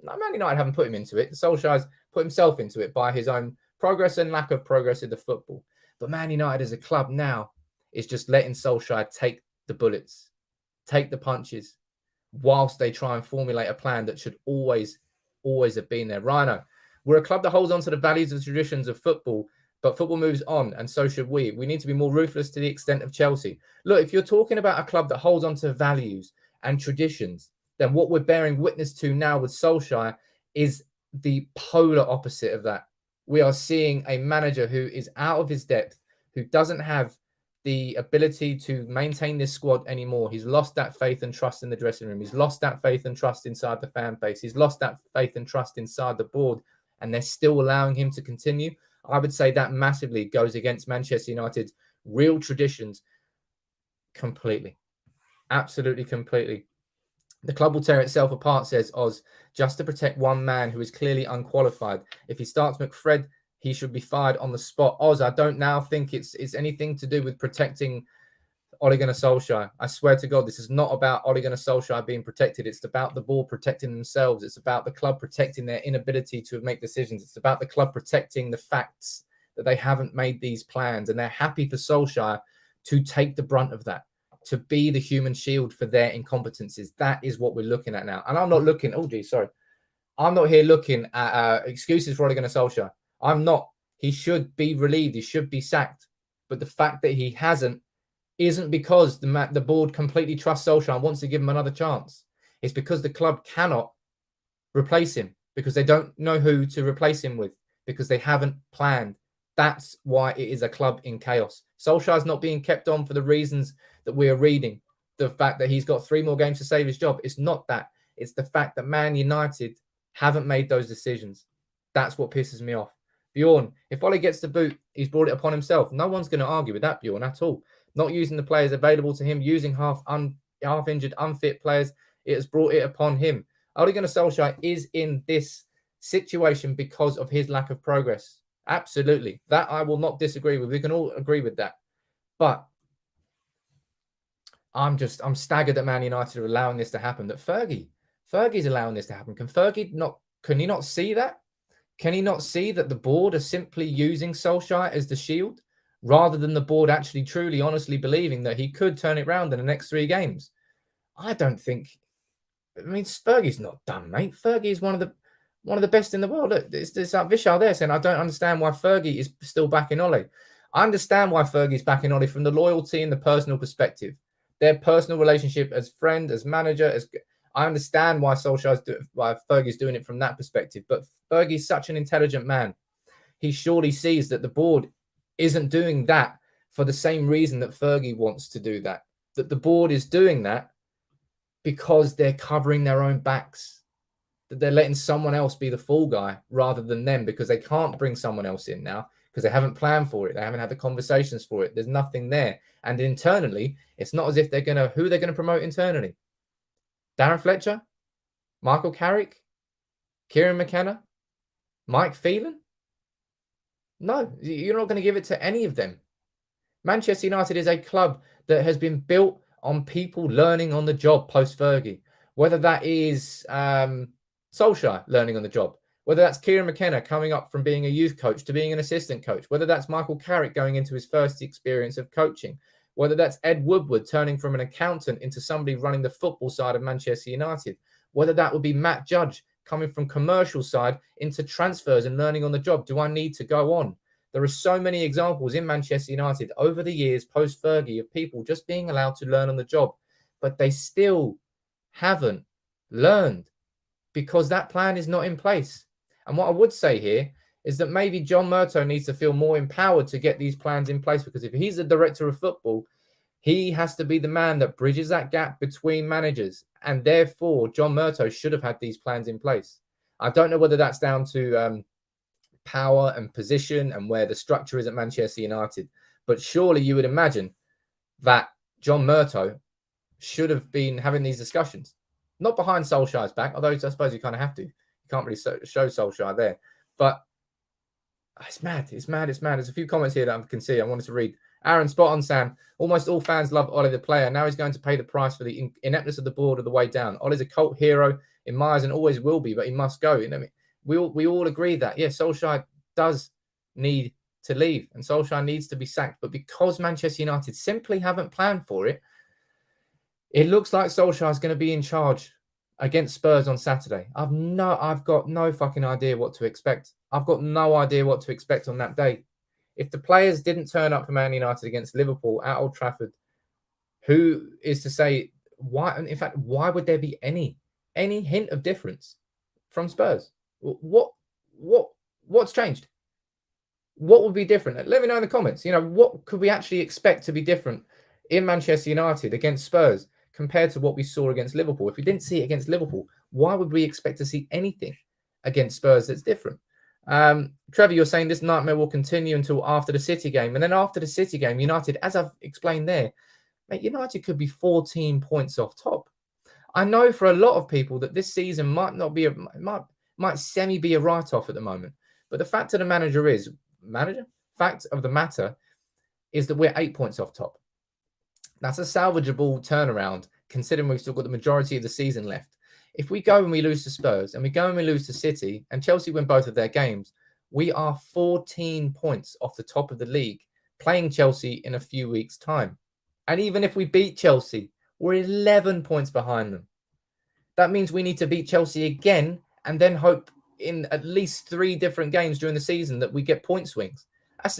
haven't put him into it. Solskjaer's put himself into it by his own progress and lack of progress in the football. But Man United as a club now is just letting Solskjaer take the bullets, take the punches, whilst they try and formulate a plan that should always have been there. Rhino, we're a club that holds on to the values and traditions of football, but football moves on, and so should we. We need to be more ruthless to the extent of Chelsea. Look, if you're talking about a club that holds on to values and traditions, then what we're bearing witness to now with Solskjaer is the polar opposite of that. We are seeing a manager who is out of his depth, who doesn't have the ability to maintain this squad anymore. He's lost that faith and trust in the dressing room. He's lost that faith and trust inside the fan base. He's lost that faith and trust inside the board, and they're still allowing him to continue. I would say that massively goes against Manchester United's real traditions completely. Absolutely completely. The club will tear itself apart, says Oz, just to protect one man who is clearly unqualified. If he starts McFred, he should be fired on the spot. Oz, I don't now think it's anything to do with protecting Ole Gunnar Solskjaer. I swear to God, this is not about Ole Gunnar Solskjaer being protected. It's about the board protecting themselves. It's about the club protecting their inability to make decisions. It's about the club protecting the facts that they haven't made these plans, and they're happy for Solskjaer to take the brunt of that, to be the human shield for their incompetencies. That is what we're looking at now. And I'm not looking, I'm not here looking at excuses for Ole Gunnar Solskjaer. I'm not. He should be relieved. He should be sacked. But the fact that he hasn't isn't because the board completely trusts Solskjaer and wants to give him another chance. It's because the club cannot replace him, because they don't know who to replace him with, because they haven't planned. That's why it is a club in chaos. Solskjaer's not being kept on for the reasons that we are reading. The fact that he's got 3 more games to save his job. It's not that. It's the fact that Man United haven't made those decisions. That's what pisses me off. Bjorn, if Ole gets the boot, he's brought it upon himself. No one's going to argue with that, Bjorn, at all. Not using the players available to him, using half injured, unfit players, it has brought it upon him. Ole Gunnar Solskjaer is in this situation because of his lack of progress. Absolutely. That I will not disagree with. We can all agree with that. But I'm staggered that Man United are allowing this to happen, that Fergie's allowing this to happen. Can he not see that? Can he not see that the board are simply using Solskjaer as the shield, rather than the board actually truly, honestly believing that he could turn it around in the next 3 games? I don't think. I mean, Fergie's not done, mate. Fergie is one of the best in the world. Look, there's Vishal there saying, I don't understand why Fergie is still backing Ole. I understand why Fergie's backing Ole from the loyalty and the personal perspective. Their personal relationship as friend, as manager, I understand why why Fergie's doing it from that perspective. But Fergie's such an intelligent man. He surely sees that the board isn't doing that for the same reason that Fergie wants to do that. That the board is doing that because they're covering their own backs. That they're letting someone else be the fall guy rather than them, because they can't bring someone else in now because they haven't planned for it. They haven't had the conversations for it. There's nothing there. And internally, it's not as if they're going to promote internally. Darren Fletcher, Michael Carrick, Kieran McKenna, Mike Phelan? No, you're not going to give it to any of them. Manchester United is a club that has been built on people learning on the job post-Fergie. Whether that is Solskjaer learning on the job, Whether that's Kieran McKenna coming up from being a youth coach to being an assistant coach, whether that's Michael Carrick going into his first experience of coaching, whether that's Ed Woodward turning from an accountant into somebody running the football side of Manchester United, whether that would be Matt Judge coming from commercial side into transfers and learning on the job. Do I need to go on? There are so many examples in Manchester United over the years post Fergie of people just being allowed to learn on the job, but they still haven't learned because that plan is not in place. And what I would say here is that maybe John Murtough needs to feel more empowered to get these plans in place, because if he's the director of football, he has to be the man that bridges that gap between managers. And therefore, John Murtough should have had these plans in place. I don't know whether that's down to power and position and where the structure is at Manchester United, but surely you would imagine that John Murtough should have been having these discussions. Not behind Solskjaer's back, although I suppose you kind of have to. You can't really show Solskjaer there. But it's mad. It's mad. It's mad. There's a few comments here that I can see. I wanted to read. Aaron, spot on, Sam. Almost all fans love Ole the player. Now he's going to pay the price for the ineptness of the board of the way down. Ole's a cult hero in my eyes and always will be, but he must go. You know, we all agree that. Yeah, Solskjaer does need to leave and Solskjaer needs to be sacked. But because Manchester United simply haven't planned for it, it looks like Solskjaer is going to be in charge against Spurs on Saturday. I've got no fucking idea what to expect. I've got no idea what to expect on that day. If the players didn't turn up for Man United against Liverpool at Old Trafford, who is to say why? In fact, why would there be any hint of difference from Spurs? What's changed? What would be different? Let me know in the comments. You know, what could we actually expect to be different in Manchester United against Spurs compared to what we saw against Liverpool? If we didn't see it against Liverpool, why would we expect to see anything against Spurs that's different? Trevor, you're saying this nightmare will continue until after the City game. And then after the City game, United, as I've explained there, mate, United could be 14 points off top. I know for a lot of people that this season might not be might semi be a write-off at the moment. But the fact of the fact of the matter is that we're 8 points off top. That's a salvageable turnaround, considering we've still got the majority of the season left. If we go and we lose to Spurs and we go and we lose to City and Chelsea win both of their games, we are 14 points off the top of the league, playing Chelsea in a few weeks' time. And even if we beat Chelsea, we're 11 points behind them. That means we need to beat Chelsea again and then hope in at least 3 different games during the season that we get point swings. That's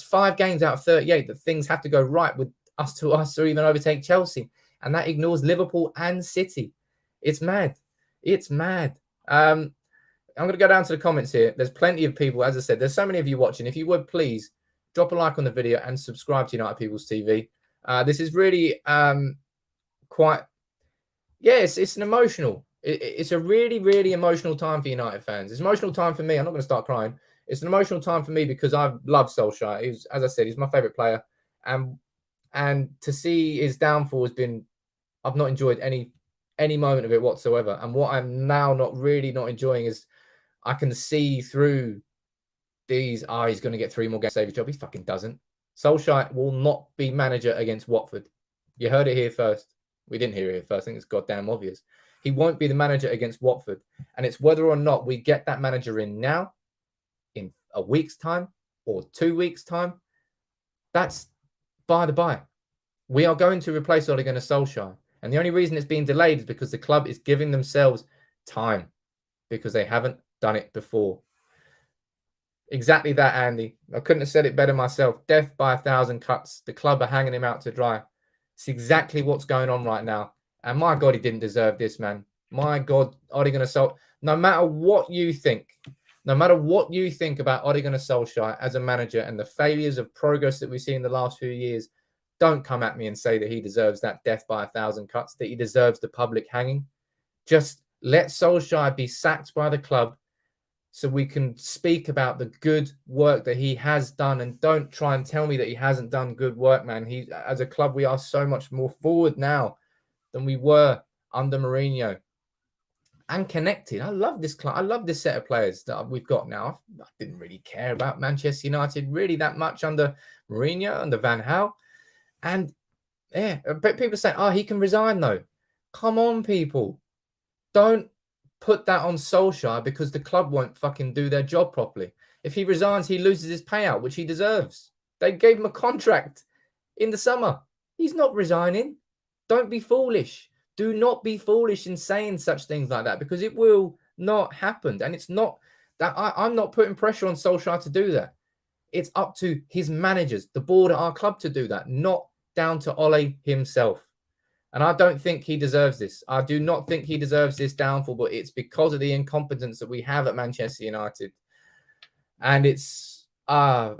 5 games out of 38 that things have to go right with us or even overtake Chelsea. And that ignores Liverpool and City. It's mad. It's mad. I'm going to go down to the comments here. There's plenty of people. As I said, there's so many of you watching. If you would, please drop a like on the video and subscribe to United People's TV. This is really quite... Yes, it's an emotional... It's a really, really emotional time for United fans. It's an emotional time for me. I'm not going to start crying. It's an emotional time for me because I've loved Solskjaer. As I said, he's my favourite player. And to see his downfall has been... I've not enjoyed any moment of it whatsoever. And what I'm now not enjoying is I can see through these, he's going to get 3 more games to save his job. He fucking doesn't. Solskjaer will not be manager against Watford. You heard it here first. We didn't hear it here first. I think it's goddamn obvious. He won't be the manager against Watford. And it's whether or not we get that manager in now, in a week's time, or 2 weeks' time. That's by the by. We are going to replace Ole Gunnar Solskjaer. And the only reason it's being delayed is because the club is giving themselves time, because they haven't done it before. Exactly that, Andy. I couldn't have said it better myself. Death by 1,000 cuts. The club are hanging him out to dry. It's exactly what's going on right now. And my God, he didn't deserve this, man. My God, Ole Gunnar Solskjaer. No matter what you think about Ole Gunnar Solskjaer as a manager and the failures of progress that we've seen in the last few years, don't come at me and say that he deserves that death by 1,000 cuts, that he deserves the public hanging. Just let Solskjaer be sacked by the club so we can speak about the good work that he has done, and don't try and tell me that he hasn't done good work, man. As a club, we are so much more forward now than we were under Mourinho. And connected. I love this club. I love this set of players that we've got now. I didn't really care about Manchester United really that much under Mourinho, under Van Gaal. And yeah, but people say, he can resign though. Come on, people. Don't put that on Solskjaer because the club won't fucking do their job properly. If he resigns, he loses his payout, which he deserves. They gave him a contract in the summer. He's not resigning. Don't be foolish. Do not be foolish in saying such things like that, because it will not happen. And it's not that I'm not putting pressure on Solskjaer to do that. It's up to his managers, the board at our club, to do that, not down to Ole himself. And I don't think he deserves this. I do not think he deserves this downfall, but it's because of the incompetence that we have at Manchester United. And it's, I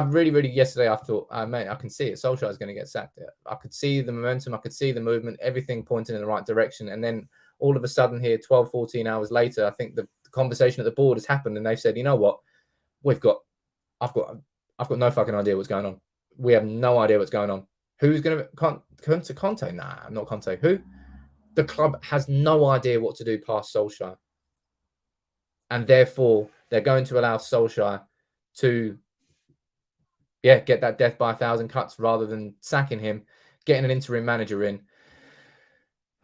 really, yesterday I thought, mate, I can see it. Solskjaer is going to get sacked. I could see the momentum. I could see the movement, everything pointing in the right direction. And then all of a sudden here, 12, 14 hours later, I think the conversation at the board has happened. And they've said, you know what? I've got no fucking idea what's going on. We have no idea what's going on. Who's going to come to Conte? Nah, not Conte. Who? The club has no idea what to do past Solskjaer. And therefore, they're going to allow Solskjaer to, get that death by 1,000 cuts rather than sacking him, getting an interim manager in.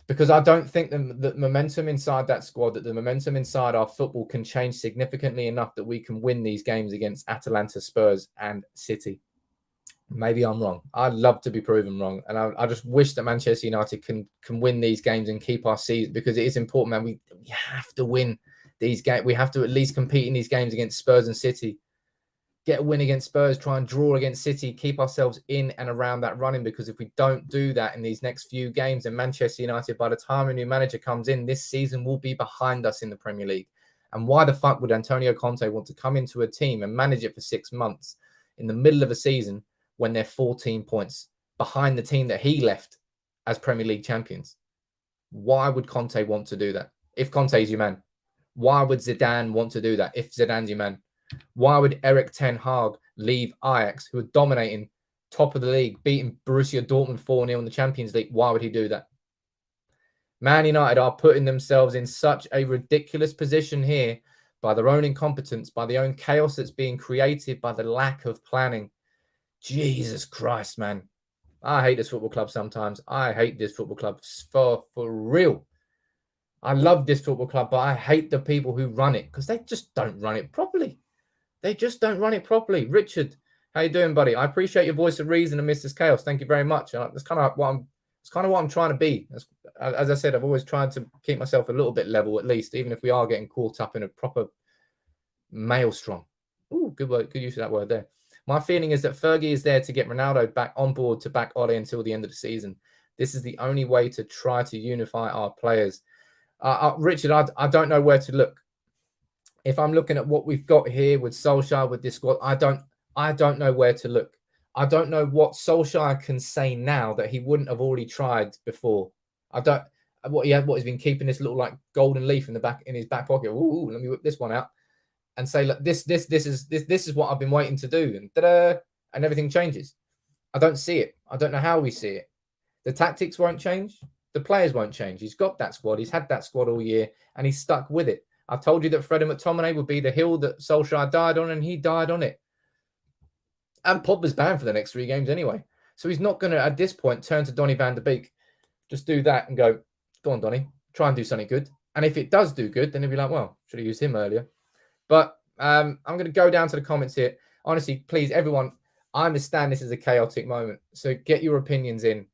Because I don't think the momentum inside that squad, that the momentum inside our football can change significantly enough that we can win these games against Atalanta, Spurs and City. Maybe I'm wrong. I'd love to be proven wrong. And I just wish that Manchester United can win these games and keep our season, because it is important, man. We have to win these games. We have to at least compete in these games against Spurs and City. Get a win against Spurs, try and draw against City, keep ourselves in and around that running, because if we don't do that in these next few games, then Manchester United, by the time a new manager comes in, this season will be behind us in the Premier League. And why the fuck would Antonio Conte want to come into a team and manage it for 6 months in the middle of a season when they're 14 points behind the team that he left as Premier League champions? Why would Conte want to do that? If Conte's your man. Why would Zidane want to do that if Zidane's your man? Why would Erik ten Hag leave Ajax, who are dominating top of the league, beating Borussia Dortmund 4-0 in the Champions League? Why would he do that? Man United are putting themselves in such a ridiculous position here by their own incompetence, by the own chaos that's being created, by the lack of planning. Jesus Christ, man. I hate this football club sometimes. I hate this football club for real. I love this football club, but I hate the people who run it, because they just don't run it properly. They just don't run it properly. Richard, how you doing, buddy? I appreciate your voice of reason and Mrs. Chaos. Thank you very much. That's kind of what I'm trying to be. As I said, I've always tried to keep myself a little bit level, at least, even if we are getting caught up in a proper maelstrom. Ooh, good word, good use of that word there. My feeling is that Fergie is there to get Ronaldo back on board to back Ole until the end of the season. This is the only way to try to unify our players. Richard, I don't know where to look. If I'm looking at what we've got here with Solskjaer, with this squad, I don't know where to look. I don't know what Solskjaer can say now that he wouldn't have already tried before. What he's been keeping this little like golden leaf in his back pocket. Ooh, let me whip this one out and say, look, this is what I've been waiting to do, and ta-da, and everything changes. I don't see it. I don't know how we see it. The tactics won't change. The players won't change. He's got that squad. He's had that squad all year, and he's stuck with it. I've told you that Freddie McTominay would be the hill that Solskjaer died on, and he died on it. And Pogba's banned for the next 3 games anyway. So he's not going to, at this point, turn to Donny van der Beek. Just do that and go on, Donny, try and do something good. And if it does do good, then he'll be like, well, should have used him earlier. But I'm going to go down to the comments here. Honestly, please, everyone, I understand this is a chaotic moment. So get your opinions in.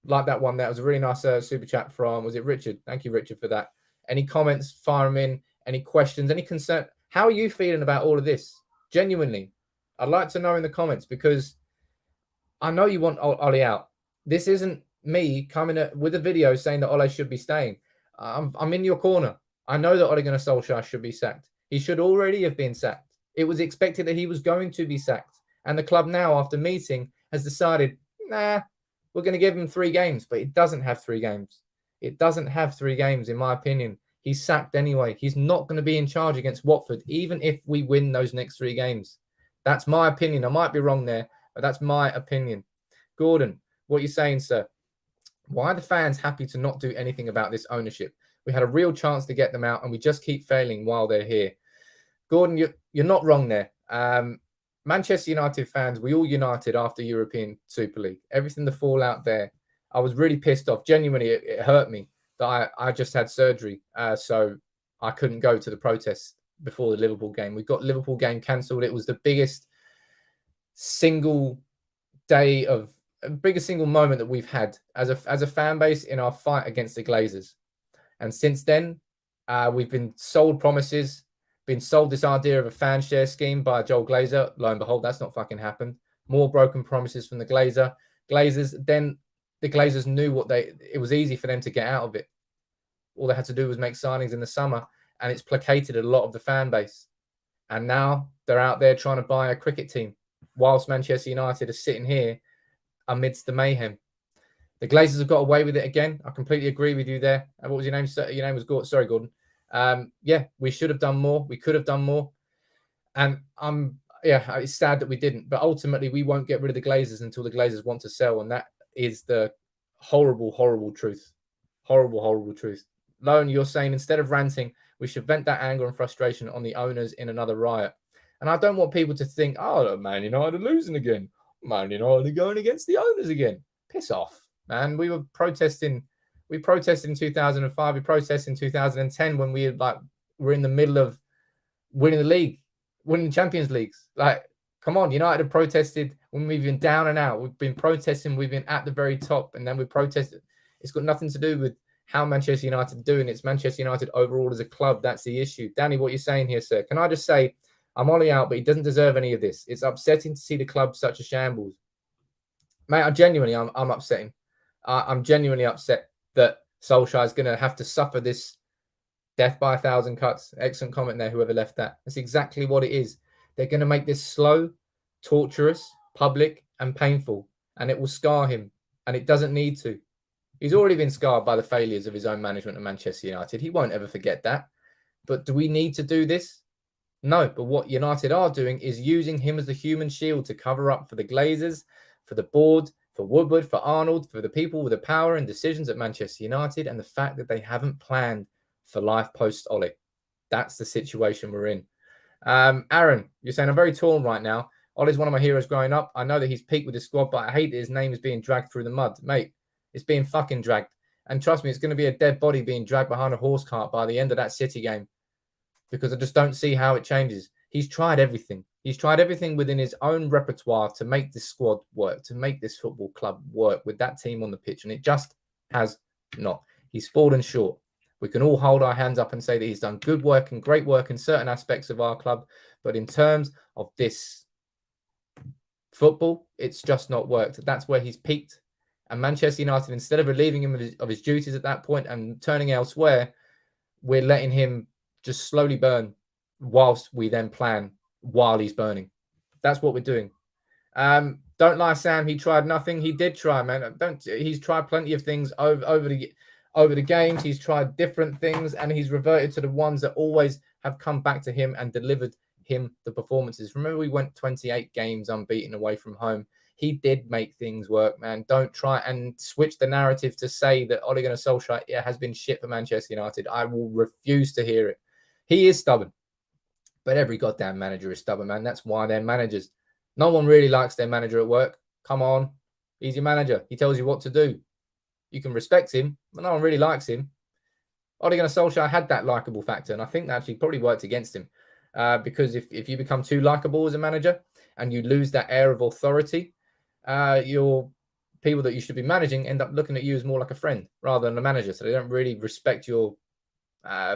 Like that one, that was a really nice super chat from, was it Richard? Thank you, Richard, for that. Any comments, fire them in. Any questions, any concern? How are you feeling about all of this? Genuinely, I'd like to know in the comments, because I know you want Ole out. This isn't me coming with a video saying that Ole should be staying. I'm in your corner. I know that Ole Gunnar Solskjaer should be sacked. He should already have been sacked. It was expected that he was going to be sacked. And the club now, after meeting, has decided, nah, we're going to give him 3 games. But it doesn't have 3 games. It doesn't have 3 games, in my opinion. He's sacked anyway. He's not going to be in charge against Watford, even if we win those next 3 games. That's my opinion. I might be wrong there, but that's my opinion. Gordon, what are you saying, sir? Why are the fans happy to not do anything about this ownership? We had a real chance to get them out, and we just keep failing while they're here. Gordon, you're not wrong there. Manchester United fans, we all united after European Super League. Everything, the fallout there, I was really pissed off. Genuinely, it hurt me. that I just had surgery, so I couldn't go to the protest before the Liverpool game. We got Liverpool game cancelled. It was the biggest single moment that we've had as a fan base in our fight against the Glazers. And since then, we've been sold promises, been sold this idea of a fan share scheme by Joel Glazer. Lo and behold, that's not fucking happened. More broken promises from the Glazers. Then the Glazers knew it was easy for them to get out of it. All they had to do was make signings in the summer, and it's placated a lot of the fan base. And now they're out there trying to buy a cricket team, whilst Manchester United are sitting here amidst the mayhem. The Glazers have got away with it again. I completely agree with you there. What was your name? Your name was Gordon. Sorry, Gordon. Yeah, we should have done more. We could have done more. And it's sad that we didn't. But ultimately, we won't get rid of the Glazers until the Glazers want to sell. And that is the horrible, horrible truth. Horrible, horrible truth. Lone, you're saying instead of ranting, we should vent that anger and frustration on the owners in another riot. And I don't want people to think, oh, Man United are losing again. Man United are going against the owners again. Piss off, man. We were protesting. We protested in 2005. We protested in 2010 when we were in the middle of winning the league, winning Champions Leagues. Like, come on, United have protested when we've been down and out. We've been protesting. We've been at the very top, and then we protested. It's got nothing to do with how Manchester United are doing. It's Manchester United overall as a club. That's the issue. Danny, what you're saying here, sir? Can I just say, I'm Ollie out, but he doesn't deserve any of this. It's upsetting to see the club such a shambles. Mate, I'm upsetting. I'm genuinely upset that Solskjaer is going to have to suffer this death by 1,000 cuts. Excellent comment there, whoever left that. That's exactly what it is. They're going to make this slow, torturous, public, and painful, and it will scar him, and it doesn't need to. He's already been scarred by the failures of his own management at Manchester United. He won't ever forget that. But do we need to do this? No, but what United are doing is using him as the human shield to cover up for the Glazers, for the board, for Woodward, for Arnold, for the people with the power and decisions at Manchester United, and the fact that they haven't planned for life post-Ole. That's the situation we're in. Aaron, you're saying I'm very torn right now. Ole's one of my heroes growing up. I know that he's peaked with his squad, but I hate that his name is being dragged through the mud. Mate, it's being fucking dragged. And trust me, it's going to be a dead body being dragged behind a horse cart by the end of that City game, because I just don't see how it changes. He's tried everything. He's tried everything within his own repertoire to make this squad work, to make this football club work with that team on the pitch, and it just has not. He's fallen short. We can all hold our hands up and say that he's done good work and great work in certain aspects of our club, but in terms of this football, it's just not worked. That's where he's peaked. And Manchester United, instead of relieving him of his duties at that point and turning elsewhere, we're letting him just slowly burn whilst we then plan while he's burning. That's what we're doing. Don't lie, Sam. He tried nothing. He did try, man. He's tried plenty of things over the games. He's tried different things, and he's reverted to the ones that always have come back to him and delivered him the performances. Remember, we went 28 games unbeaten away from home. He did make things work, man. Don't try and switch the narrative to say that Ole Gunnar Solskjaer has been shit for Manchester United. I will refuse to hear it. He is stubborn, but every goddamn manager is stubborn, man. That's why they're managers. No one really likes their manager at work. Come on. He's your manager. He tells you what to do. You can respect him, but no one really likes him. Ole Gunnar Solskjaer had that likable factor, and I think that actually probably worked against him, because if you become too likable as a manager and you lose that air of authority, your people that you should be managing end up looking at you as more like a friend rather than a manager, so they don't really respect your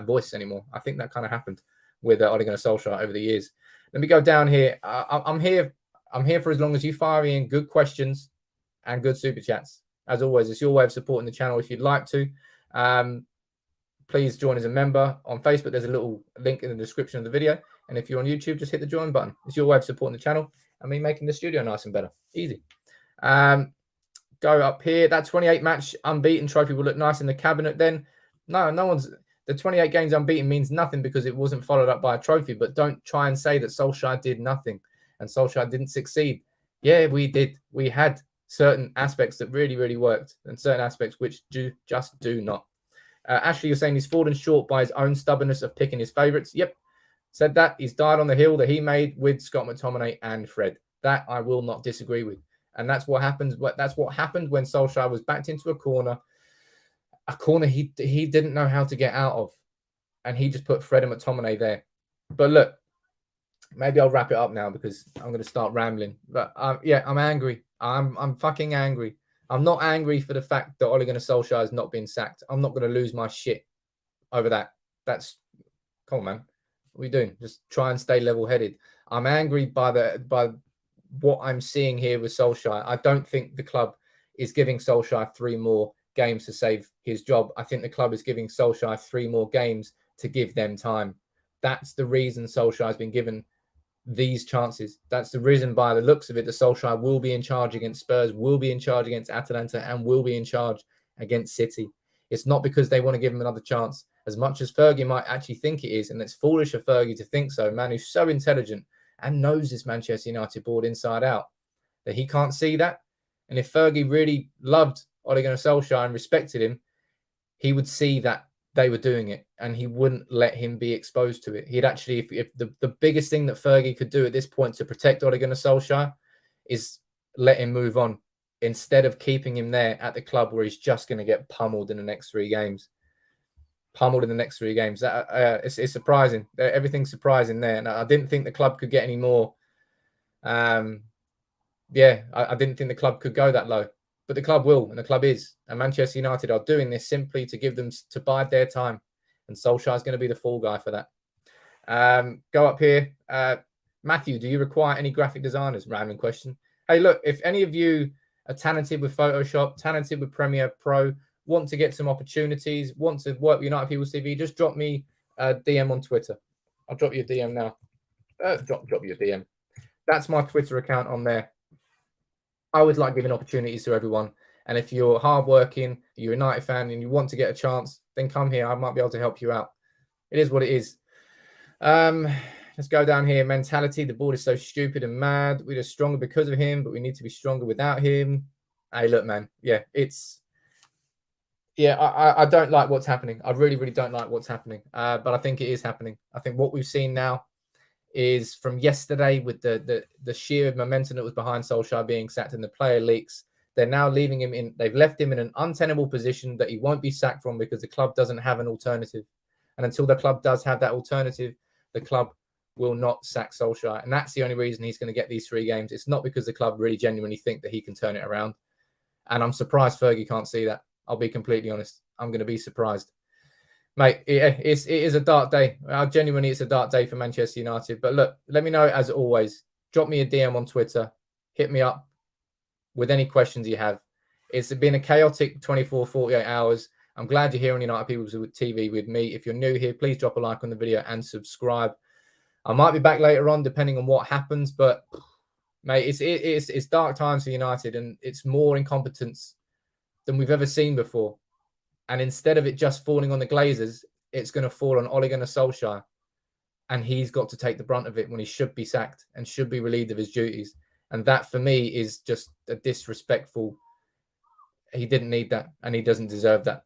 voice anymore. I think that kind of happened with Ole Gunnar Solskjaer over the years. Let me go down here. I'm here for as long as you fire in good questions and good super chats. As always, it's your way of supporting the channel if you'd like to. Please join as a member. On Facebook, there's a little link in the description of the video. And if you're on YouTube, just hit the join button. It's your way of supporting the channel and me making the studio nice and better. Easy. Go up here. That 28 match unbeaten trophy will look nice in the cabinet then. No one's... The 28 games unbeaten means nothing because it wasn't followed up by a trophy. But don't try and say that Solskjaer did nothing and Solskjaer didn't succeed. Yeah, we did. We had certain aspects that really, really worked and certain aspects which just do not. Ashley, you're saying he's fallen short by his own stubbornness of picking his favourites. Yep. Said that. He's died on the hill that he made with Scott McTominay and Fred. That I will not disagree with. And that's what happens. That's what happened when Solskjaer was backed into a corner a corner he didn't know how to get out of, and he just put Fred and McTominay there. But look, maybe I'll wrap it up now because I'm going to start rambling. But yeah, I'm angry. I'm fucking angry. I'm not angry for the fact that Ole Gunnar Solskjaer has not been sacked. I'm not going to lose my shit over that. That's, come on, man. What are we doing? Just try and stay level-headed. I'm angry by what I'm seeing here with Solskjaer. I don't think the club is giving Solskjaer 3 more games to save his job. I think the club is giving Solskjaer 3 more games to give them time. That's the reason Solskjaer has been given these chances. That's the reason, by the looks of it, that Solskjaer will be in charge against Spurs, will be in charge against Atalanta, and will be in charge against City. It's not because they want to give him another chance, as much as Fergie might actually think it is, and it's foolish of Fergie to think so. Man who's so intelligent and knows this Manchester United board inside out, that he can't see that. And if Fergie really loved Ole Gunnar Solskjaer and respected him, he would see that they were doing it, and he wouldn't let him be exposed to it. He'd actually, if the biggest thing that Fergie could do at this point to protect Ole Gunnar Solskjaer is let him move on, instead of keeping him there at the club where he's just going to get pummeled in the next 3 games. Pummeled in the next 3 games. It's surprising. Everything's surprising there. And I didn't think the club could get any more. I didn't think the club could go that low. But the club will, and the club is. And Manchester United are doing this simply to give them, to bide their time. And Solskjaer is going to be the fall guy for that. Go up here. Matthew, do you require any graphic designers? Random question. Hey, look, if any of you are talented with Photoshop, talented with Premiere Pro, want to get some opportunities, want to work with United People's TV, just drop me a DM on Twitter. I'll drop you a DM now. Drop you a DM. That's my Twitter account on there. I always like giving opportunities to everyone. And if you're hardworking, you're a United fan, and you want to get a chance, then come here. I might be able to help you out. It is what it is. Let's go down here. Mentality. The board is so stupid and mad. We're just stronger because of him, but we need to be stronger without him. Hey, look, man. Yeah, I don't like what's happening. I really, really don't like what's happening. But I think it is happening. I think what we've seen now is from yesterday with the sheer momentum that was behind Solskjaer being sacked and the player leaks. They're now leaving him in. They've left him in an untenable position that he won't be sacked from because the club doesn't have an alternative. And until the club does have that alternative, the club will not sack Solskjaer. And that's the only reason he's going to get these 3 games. It's not because the club really genuinely think that he can turn it around. And I'm surprised Fergie can't see that. I'll be completely honest. I'm going to be surprised. Mate, it is a dark day. Genuinely, it's a dark day for Manchester United. But look, let me know, as always. Drop me a DM on Twitter. Hit me up with any questions you have. It's been a chaotic 24, 48 hours. I'm glad you're here on United People's TV with me. If you're new here, please drop a like on the video and subscribe. I might be back later on, depending on what happens. But, mate, it's dark times for United, and it's more incompetence than we've ever seen before. And instead of it just falling on the Glazers, it's going to fall on Ole Gunnar Solskjaer. And he's got to take the brunt of it when he should be sacked and should be relieved of his duties. And that, for me, is just a disrespectful. He didn't need that, and he doesn't deserve that.